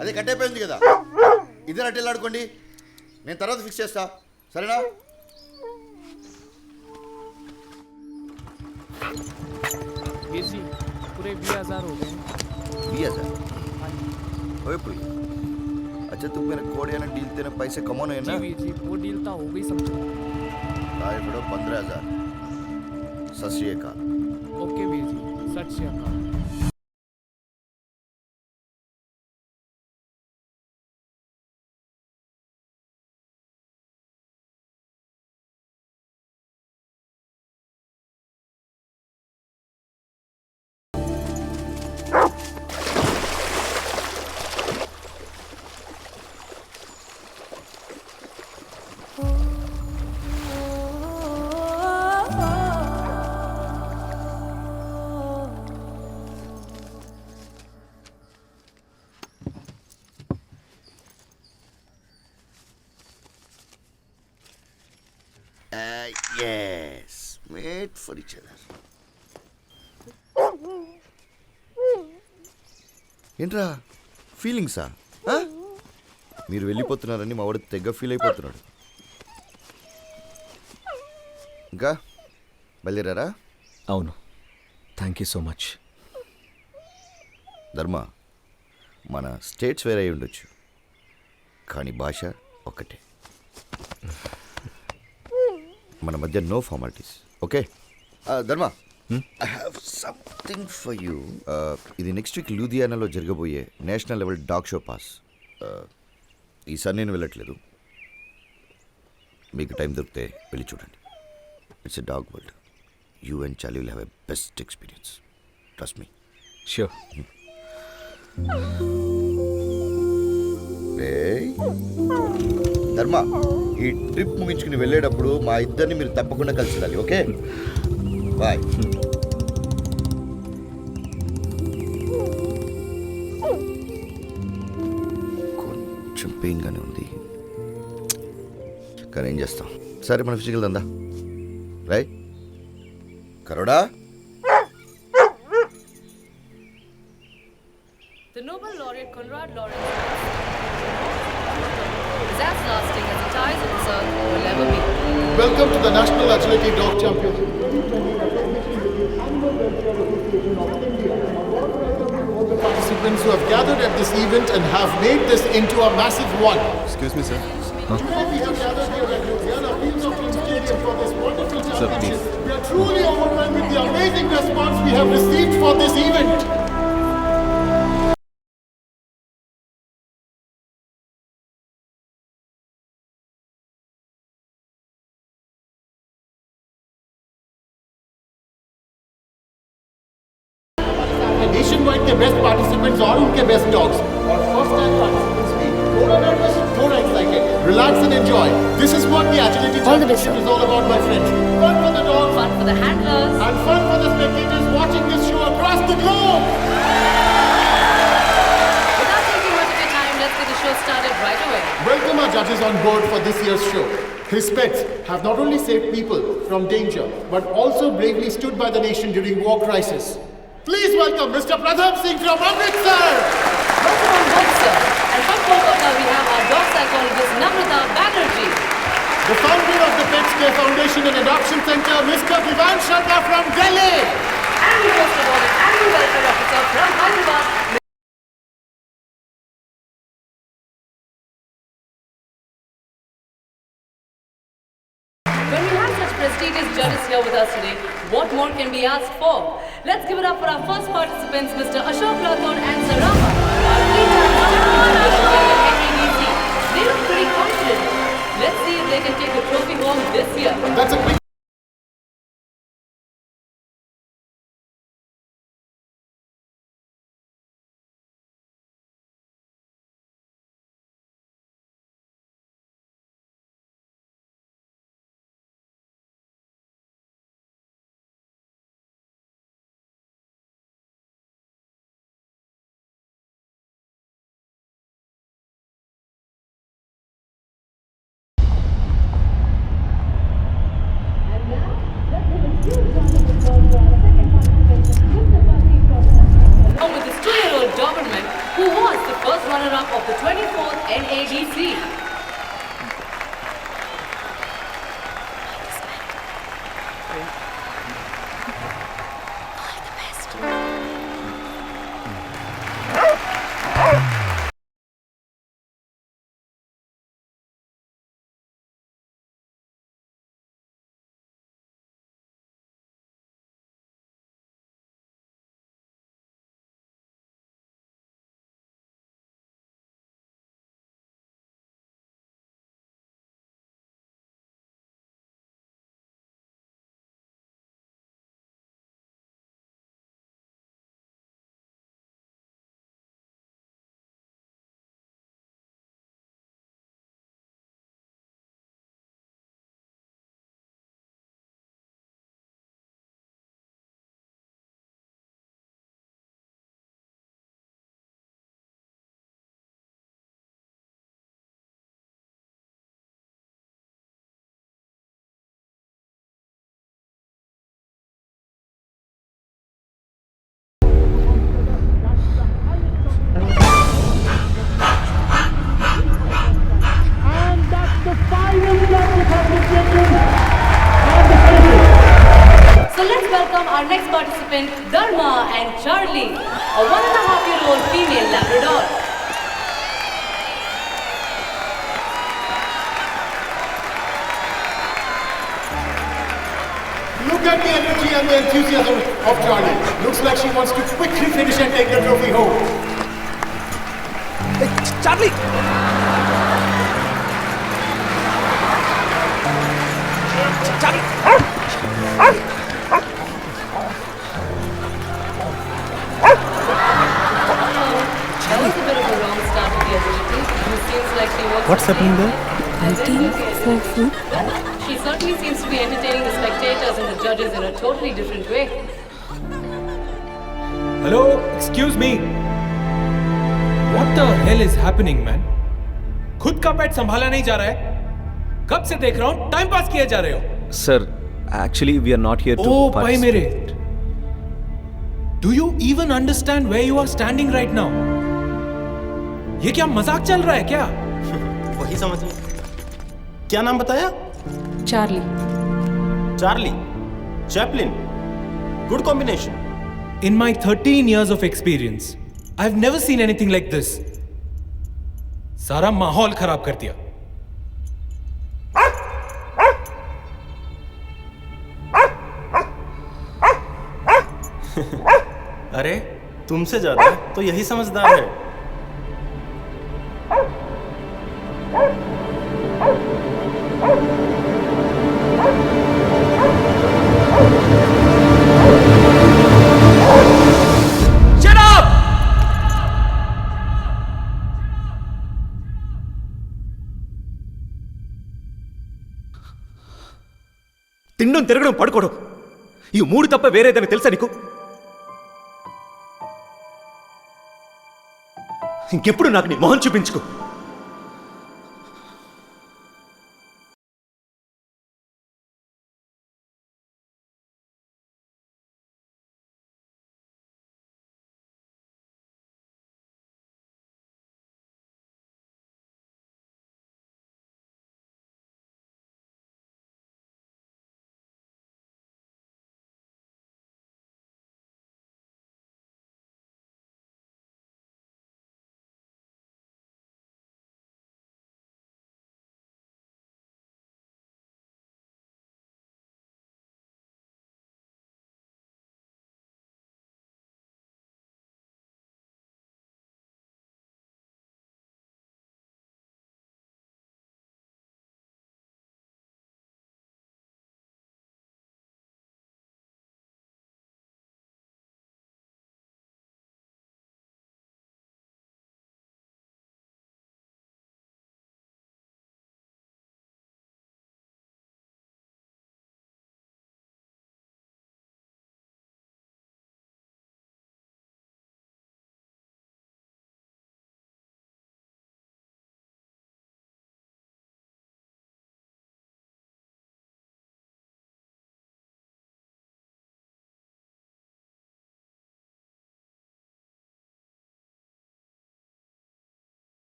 అదే కట్ అయిపోయింది కదా, ఇదే అట్టెళ్ళి ఆడుకోండి, నేను తర్వాత ఫిక్స్ చేస్తా, సరేనా? पूरे 20,000 हो गए. 20,000? ओए पुई, अच्छा तुम मेरे कोड या ना डील तेरे पैसे कमाने हैं ना? जी वो डील तो हो गई समझो. आए बड़ो 15,000. सत श्री अकाल. ओके वीर जी, सत श्री अकाल. Yes, made for each other. ఏంట్రా ఫీలింగ్సా? మీరు వెళ్ళిపోతున్నారని మా వాడు తెగ ఫీల్ అయిపోతున్నాడు. ఇంకా బయలుదేరారా? అవును, థ్యాంక్ యూ సో మచ్. ధర్మ, మన స్టేట్స్ వేరే అయి ఉండొచ్చు, కానీ భాష ఒక్కటే. మన మధ్య నో ఫార్మాలిటీస్, ఓకే? ధర్మ, I have something for you. ఇది నెక్స్ట్ వీక్ లూధియానాలో జరగబోయే national level dog show pass. ఈసారి నేను వెళ్ళట్లేదు, మీకు టైం దొరికితే వెళ్ళి చూడండి. It's a dog world. You and Charlie will have a best experience, trust me. Sure. ధర్మ, ఈ ట్రిప్ ముగించుకుని వెళ్ళేటప్పుడు మా ఇద్దరిని మీరు తప్పకుండా కలిసి వెళ్ళాలి, ఓకే? బాయ్. కొంచెం పెయిన్గానే ఉంది, కానీ ఏం చేస్తాం. సరే, మన ఫిజికల్ దందా right. Karada, The Nobel laureate Konrad Lorenz is as lasting as the ties of the earth will ever be. Welcome to the National Agility Dog Championship. Participants who have gathered at this event and have made this into a massive one. Excuse me, sir. Today we have gathered here at Ludhiana Fields of Dreams Stadium for this wonderful Sir, championship. please. We are truly overwhelmed with the amazing response we have received for this event. Nationwide के बेस्ट पार्टिसिपेंट्स और उनके बेस्ट डॉग्स और फर्स्ट टाइम पार्टिसिपेंट्स भी थोड़ा नर्वस, थोड़ा excited. Relax and enjoy. This is what the agility championship is all about, my friends. Fun for the dogs, Fun for the handlers. and fun for the spectators watching this show across the globe. Without taking much of your time, let's get the show started right away. Welcome our judges on board for this year's show. His pets have not only saved people from danger, but also bravely stood by the nation during war crisis. Please welcome Mr. Pradham Singh from Amritsar. Welcome on board, sir. And from Kolkata, we have our dog psychologist Namrata Banerjee. The founder of the Pets Care Foundation and Adoption Center, Mr. Vivan Sharma from Delhi. And the most awarded animal welfare officer from Hyderabad. When we have such prestigious judges here with us today, what more can be asked for? Let's give it up for our first participants, Mr. Ashok Rathod and Sarama. Our three-time champions here at NADC. They look pretty confident. Let's see if they can take the trophy home this year. That's a quick. Along with his 2-year-old Doberman, who was the first runner-up of the 24th NADC. So let's welcome our next participant, Dharma and Charlie, a 1.5-year-old female Labrador. Look at the energy and the enthusiasm of Charlie. Looks like she wants to quickly finish and take the trophy home. Hey, Charlie! That was a bit of a wrong start to the agility. It seems like she works. What's happening there? Waiting for food. She certainly seems to be entertaining the spectators and the judges in a totally different way. Hello, excuse me. What the hell is happening, man? खुद का पेट संभाला नहीं जा रहा है? कब से देख रहा हूँ टाइम पास किए जा रहे हो? Sir, actually we are not here to Oh, भाई मेरे. participate. Do you even understand where you are standing right now? ये क्या मजाक चल रहा है क्या? वही समझिए. क्या नाम बताया? Charlie. Charlie. Chaplin. Good combination. In my 13 years of experience, I've never seen anything like this. सारा माहौल खराब कर दिया. अरे तुमसे ज्यादा तो यही समझदार है. తినడం తిరగడం పడుకోవడం ఈ 3 తప్ప వేరేదని తెలుసా నీకు? ఇంకెప్పుడు నాకు నీ మొహం చూపించుకో.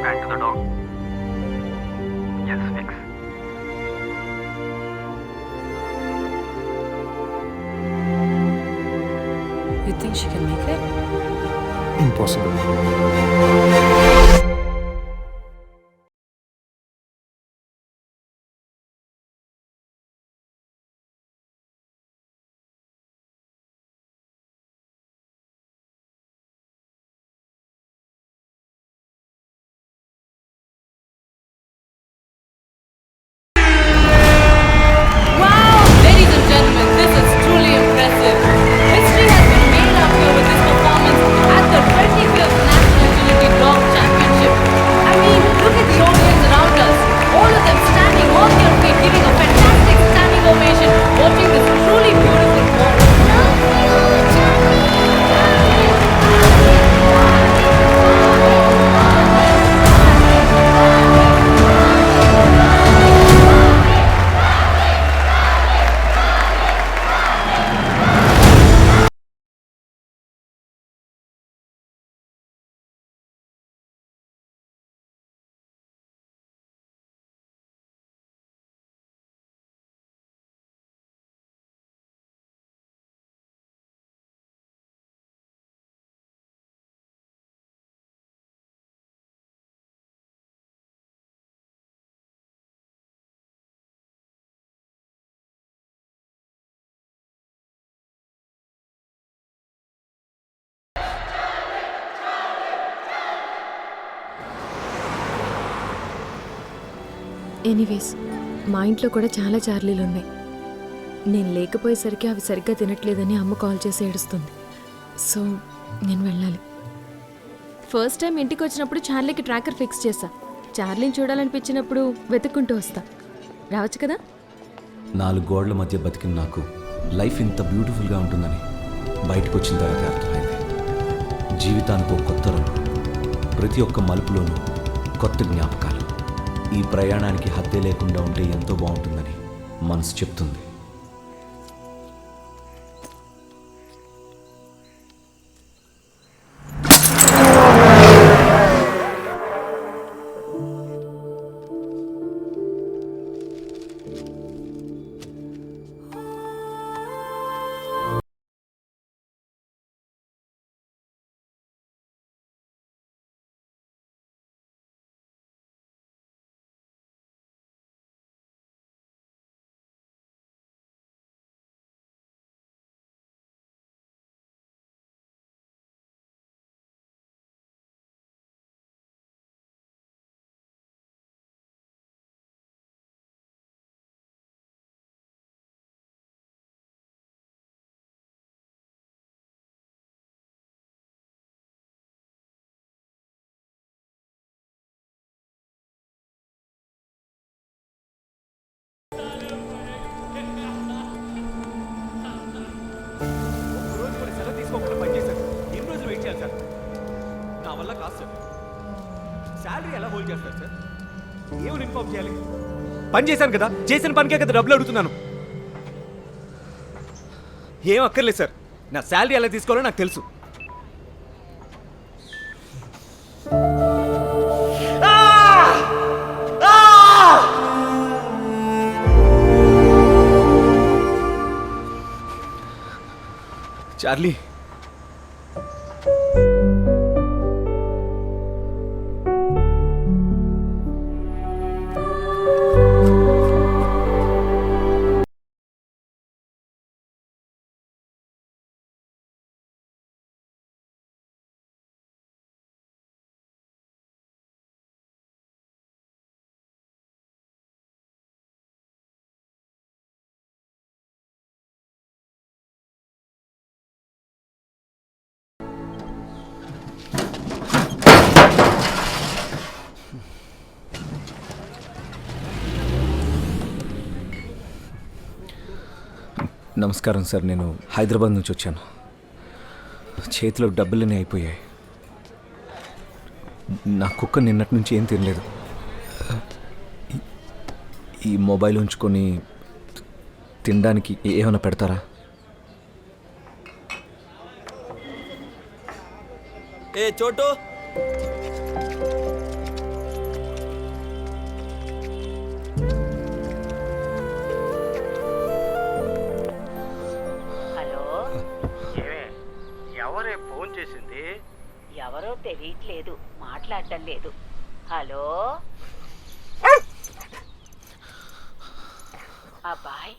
Back to the dog. Yes, fix. You think she can make it? Impossible. History has been made up here with this performance at the 25th National Agility Dog Championship. Anyways మా ఇంట్లో కూడా చాలా చార్లీలు ఉన్నాయి. నేను లేకపోయేసరికి అవి సరిగ్గా తినట్లేదని అమ్మ కాల్ చేసి ఏడుస్తుంది. సో నేను వెళ్ళాలి. ఫస్ట్ టైం ఇంటికి వచ్చినప్పుడు చార్లీకి ట్రాకర్ ఫిక్స్ చేశా. చార్లీని చూడాలనిపించినప్పుడు వెతుక్కుంటూ వస్తా. రావచ్చు కదా? 4 గోడల మధ్య బతికిన నాకు లైఫ్ ఇంత బ్యూటిఫుల్గా ఉంటుందని బయటకు వచ్చిన తర్వాత అర్థమైంది. జీవితానికి ఒక కొత్త రంగు, ప్రతి ఒక్క మలుపులోనూ కొత్త జ్ఞాపకాలు. ఈ ప్రయాణానికి హద్దే లేకుండా ఉంటే ఎంతో బాగుంటుందని మనసు చెప్తుంది. నా వల్ల కాదు సార్. శాలరీ ఎలా హోల్డ్ చేస్తారు సార్? ఏమని ఇన్ఫార్మ్ చేయాలి? పని చేశాను కదా, చేసిన పనికే కదా డబ్బులు అడుగుతున్నాను. ఏం అక్కర్లేదు సార్, నా శాలరీ ఎలా తీసుకోవాలో నాకు తెలుసు. చార్లీ, నమస్కారం సార్. నేను హైదరాబాద్ నుంచి వచ్చాను. చేతిలో డబ్బులన్నీ అయిపోయాయి. నా కుక్క నిన్నటి నుంచి ఏం తినలేదు. ఈ మొబైల్ ఉంచుకొని తినడానికి ఏమైనా పెడతారా? ఏ చోటు, ఎవరే ఫోన్ చేసింది? ఎవరో తెలియట్లేదు, మాట్లాడటం లేదు. హలో అబ్బాయ్,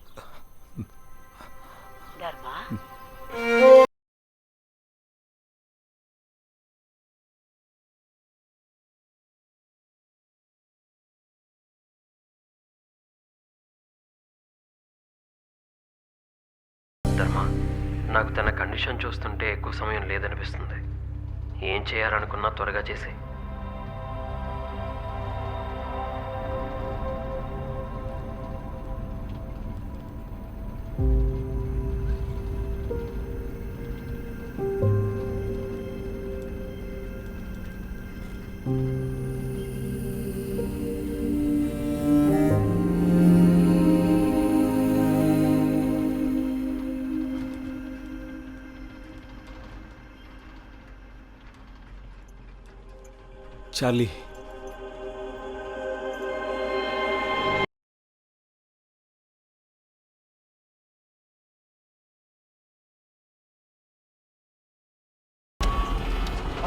ధర్మా, ధర్మా, నాకు తన కండిషన్ చూస్తుంటే ఎక్కువ సమయం లేదనిపిస్తుంది. ఏం చేయాలనుకున్నా త్వరగా చేసి. చార్లీ,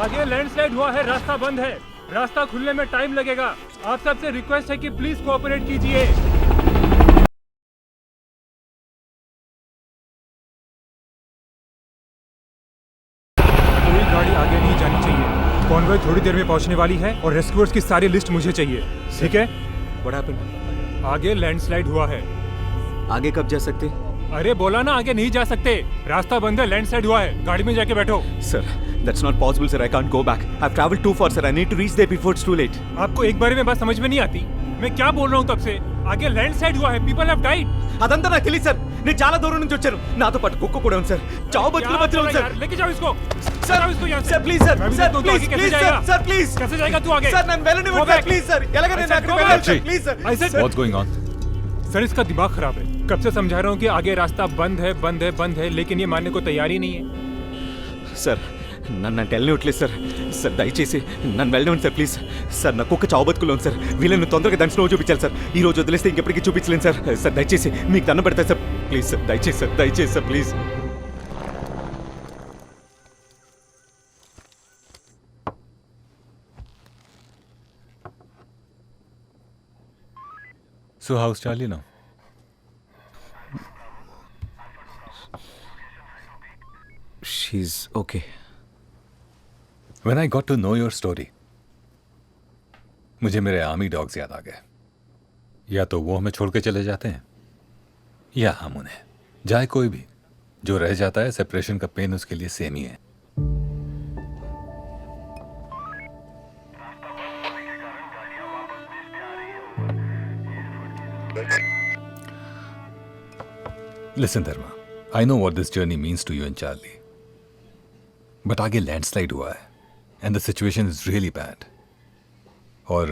आगे लैंडस्लाइड हुआ है, रास्ता बंद है, रास्ता खुलने में टाइम लगेगा. आप सबसे रिक्वेस्ट है कि प्लीज कोऑपरेट कीजिए. कोई गाड़ी आगे नहीं जानी चाहिए. कॉन्वॉय थोड़ी देर में पहुंचने वाली है और रेस्क्यूअर्स की सारी लिस्ट मुझे चाहिए. ठीक है? What happened? आगे लैंडस्लाइड हुआ है। आगे कब जा सकते? अरे बोला ना आगे नहीं जा सकते, रास्ता बंद है, लैंडस्लाइड हुआ है, गाड़ी में जाके बैठो। Sir, that's not possible, sir. I can't go back. I've traveled too far, sir. I need to reach there before it's too late. आपको एक बार में बात समझ में नहीं आती? मैं क्या बोल रहा हूँ तब से? आगे लैंडस्लाइड हुआ है, पीपल हैव डाइड। అదంతా నాకు తెలియదు సార్, నేను చాలా దూరం నుంచి వచ్చాను, నాతో పాటు కుక్క కూడా ఉంది సార్, చావు బతుకుల మధ్యలో ఉంది సార్। लेके जाओ इसको, సార్ इसको यहाँ से। సార్ ప్లీజ్ సార్, సార్ तो ప్లీజ్ आगे कैसे ప్లీజ్ जाएगा? సార్, సార్ ప్లీజ్ कैसे जाएगा तू आगे? సార్ నన్ను వెళ్ళనివ్వండి సార్, ప్లీజ్ సార్, ఎలాగైనా నేను అక్కడికి వెళ్ళాలి sir, please sir. I said- What's going on? Sir इसका दिमाग खराब है, कब से समझा रहा हूँ कि आगे रास्ता बंद है बंद है बंद है, लेकिन ये मानने को तैयार ही नहीं है। సార్ నన్ను అంటే వెళ్ళనివ్వట్లేదు సార్, సార్ దయచేసి నన్ను వెళ్ళనివ్వండి సార్ ప్లీజ్ సార్, నా కుక్క చావు బతుకులో ఉంది సార్, వీళ్ళని తొందరగా దాని స్నో చూపించాలి సార్, ఈ రోజు వదిలేస్తే ఇంకెప్పటికీ చూపించలేను సార్, సార్ దయచేసి మీకు దండం పెడతాను సార్, ప్లీజ్ సార్, దయచేసి సార్, దయచేసి sir please. So how's Charlie now? She's okay. When I got to know your story, मुझे मेरे आर्मी डॉग्स याद आ गए। या तो वो हमें छोड़ के चले जाते हैं या हम उन्हें। जाए कोई भी, जो रह जाता है सेपरेशन का पेन उसके लिए सेम ही है। Listen, Dharma, I know what this journey means to you and Charlie. But आगे लैंडस्लाइड हुआ है and the situation is really bad. और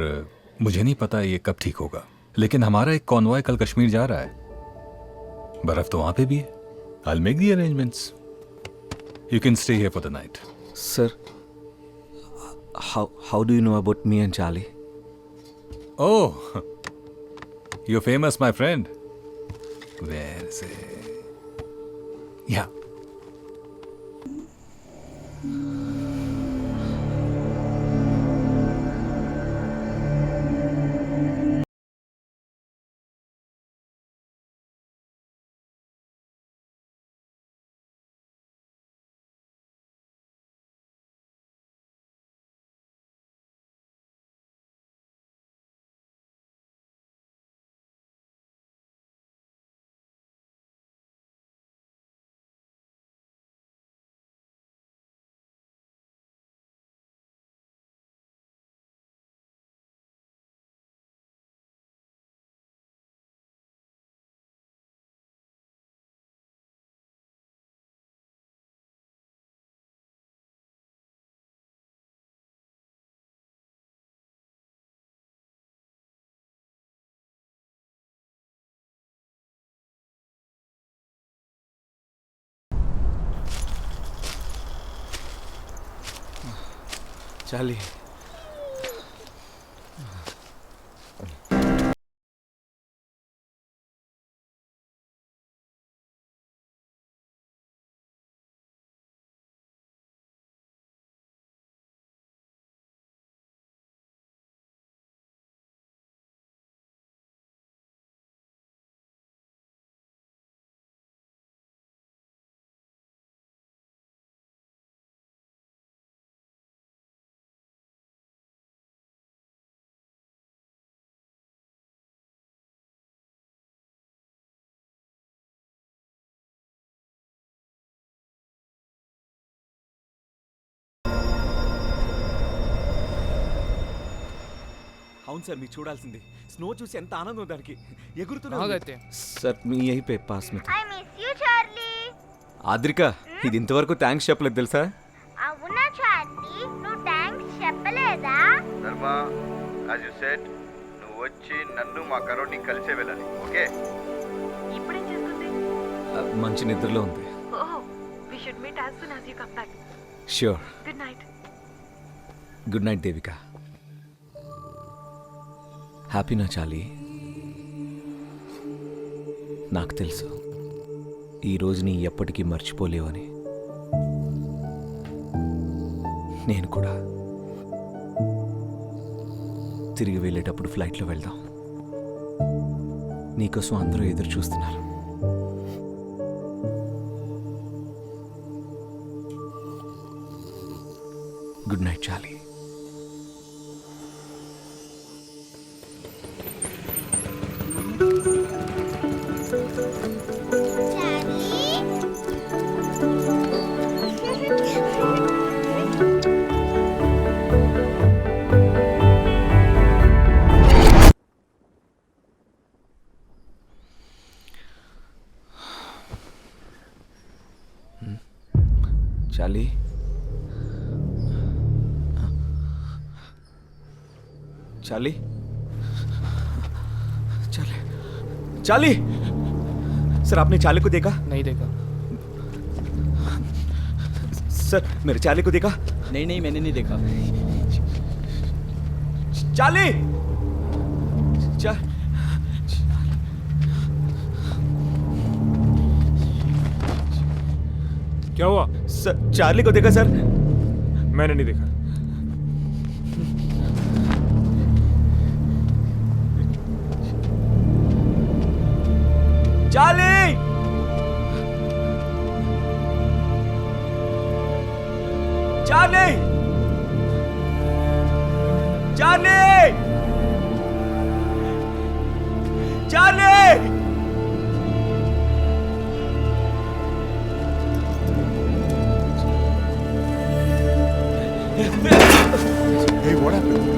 मुझे नहीं पता ये कब ठीक होगा, लेकिन हमारा एक कॉन्वॉय कल कश्मीर जा रहा है। बर्फ तो वहां पे भी है। I'll make the arrangements. You can stay here for the night. Sir, how do you know about me and Charlie? Oh, you're famous, my friend. Where is it? Yeah. Charlie. అవును సార్, మీరు చూడాల్సింది స్నో చూసి ఎంత ఆనందం దానికి ఎగురుతున్నా। सर मैं यहीं पे पास में था। I miss you, Charlie. ఆద్రిక, ఇది ఇంతవరకు థ్యాంక్స్ చెప్పలేదు తెలుసా? అవునా చార్లీ, నువ్వు థ్యాంక్స్ చెప్పలేదా? ధర్మ, యాజ్ యు సెడ్, నువ్వు వచ్చి నన్ను మా కరోని కలిసే వెళ్ళాలి, ఓకే? ఇప్పుడేం చేస్తుంది? మంచి నిద్రలో ఉంది. ఓహ్, we should meet as soon as you come back. Sure. Good night. Good night Devika. హ్యాపీనా చార్లీ? నాకు తెలుసు ఈ రోజుని ఎప్పటికీ మర్చిపోలేవని. నేను కూడా. తిరిగి వెళ్ళేటప్పుడు ఫ్లైట్లో వెళ్దాం. నీకోసం అందరూ ఎదురు చూస్తున్నారు. Good night Charlie. Charlie Charlie Charlie Charlie sir आपने चार्ली को देखा? नहीं देखा। सर मेरे चार्ली को देखा? नहीं मैंने नहीं देखा। चार्ली क्या हुआ? सर चार्ली को देखा सर? मैंने नहीं देखा। Charlie Charlie Charlie Charlie Hey, what happened?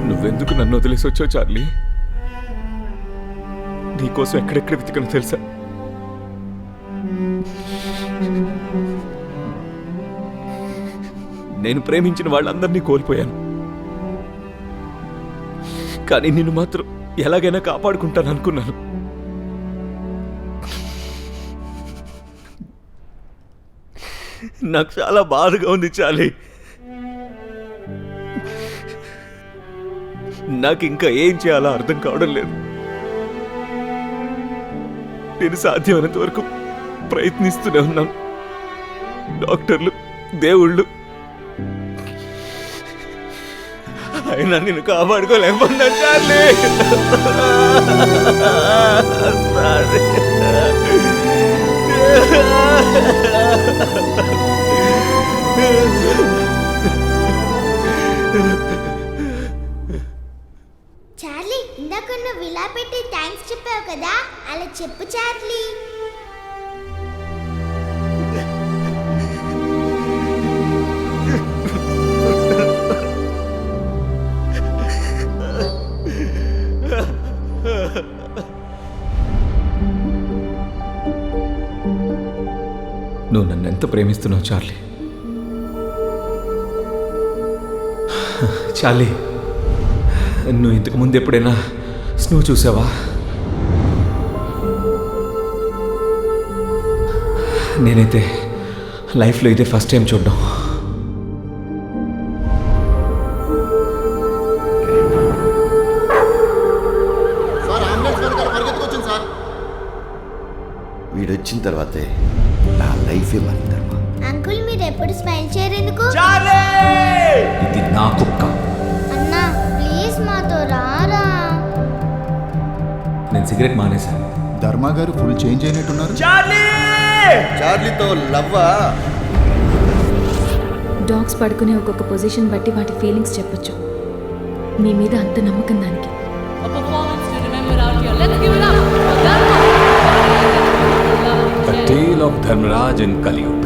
నువ్వెందుకు నన్ను వదిలేసి వచ్చావు చార్లీ? నీకోసం ఎక్కడెక్కడ వెతికను తెలుసా? నేను ప్రేమించిన వాళ్ళందరినీ కోల్పోయాను, కానీ నిన్ను మాత్రం ఎలాగైనా కాపాడుకుంటాను అనుకున్నాను. నాకు చాలా బాధగా ఉంది చార్లీ. నాకు ఇంకా ఏం చేయాలో అర్థం కావడం లేదు. నేను సాధ్యమైనంత వరకు ప్రయత్నిస్తూనే ఉన్నాను. డాక్టర్లు, దేవుళ్ళు అయినా నేను కాపాడుకోలేకపోతున్నాను చార్లీ. చార్లీ, ఇందాక నువ్వు ఇలా పెట్టి థ్యాంక్స్ చెప్పావు కదా, అలా చెప్పు చార్లీ. నువ్వు నన్ను ఎంత ప్రేమిస్తున్నావు చార్లీ. చార్లీ, నువ్వు ఇంతకు ముందు ఎప్పుడైనా స్నో చూసావా? నేనైతే లైఫ్లో ఇదే ఫస్ట్ టైం చూడడం. వీడొచ్చిన తర్వాతే నా లైఫే మారిందమ్మా. అంకుల్, మీరు ఎప్పుడు స్మైల్ చేయరు ఎందుకు? ఇది నా కుక్క. అన్నా ప్లీజ్ మాతో రారా. నేను సిగరెట్ మానేశాను. ధర్మ గారు ఫుల్ చేంజ్ అయినట్టున్నారు. చార్లీతో లవ్వా? డాగ్స్ పడుకునే ఒక్కొక్క పొజిషన్ బట్టి వాటి ఫీలింగ్స్ చెప్పొచ్చు. మీ మీద అంత నమ్మకం దానికి. A performance to remember out here. Let's give it up for Dharma. A tale of Dharmaraj in Kaliyug.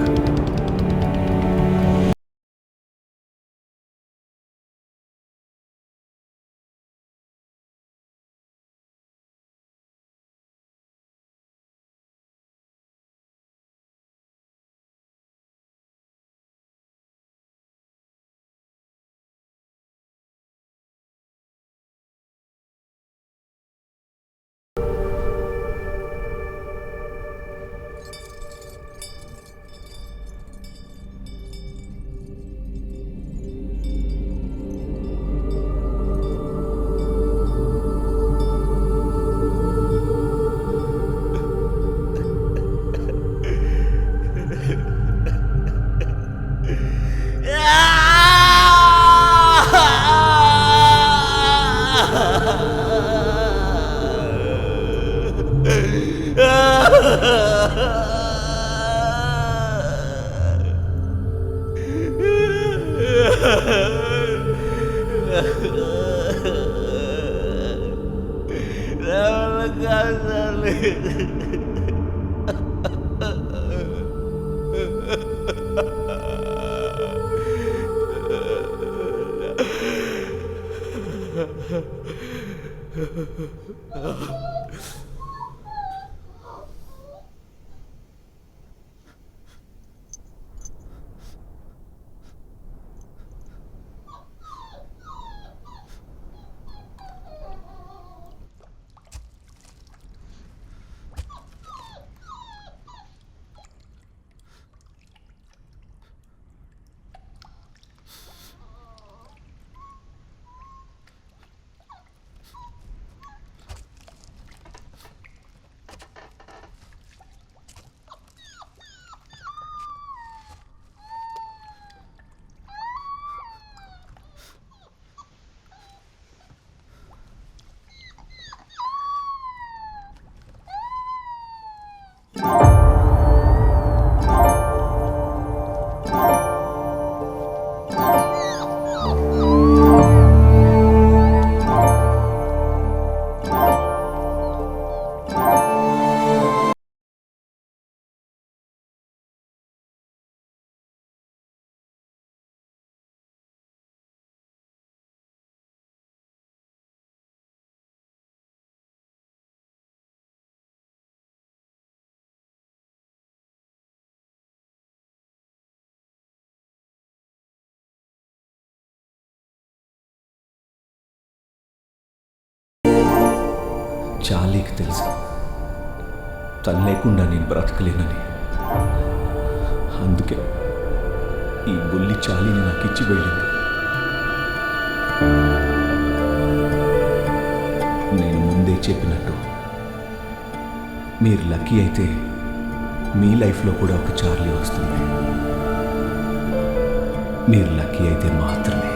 చార్లీకి తెలుసు తను లేకుండా నేను బ్రతకలేనని. అందుకే ఈ బుల్లి చాలీని నాకు ఇచ్చి వెళ్ళింది. నేను ముందే చెప్పినట్టు మీరు లక్కీ అయితే మీ లైఫ్లో కూడా ఒక చార్లీ వస్తుంది. మీరు లక్కీ అయితే మాత్రమే.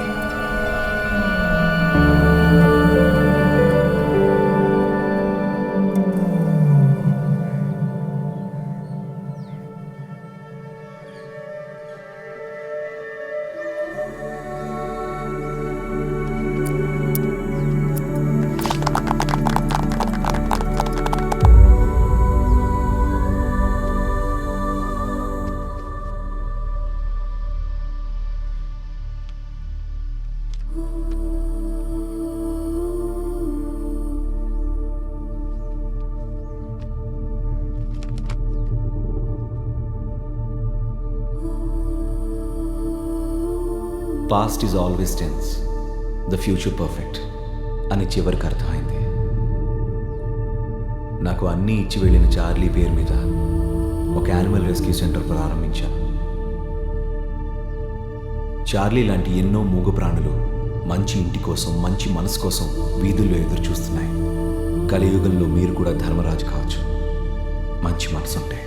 Past is always tense, the future perfect అని చివరికి అర్థమైంది. నాకు అన్నీ ఇచ్చి వెళ్ళిన చార్లీ పేరు మీద ఒక యానిమల్ రెస్క్యూ సెంటర్ ప్రారంభించాను. చార్లీ లాంటి ఎన్నో మూగ ప్రాణులు మంచి ఇంటి కోసం, మంచి మనసు కోసం వీధుల్లో ఎదురు చూస్తున్నాయి. కలియుగంలో మీరు కూడా ధర్మరాజు కావచ్చు, మంచి మనసు ఉంటే.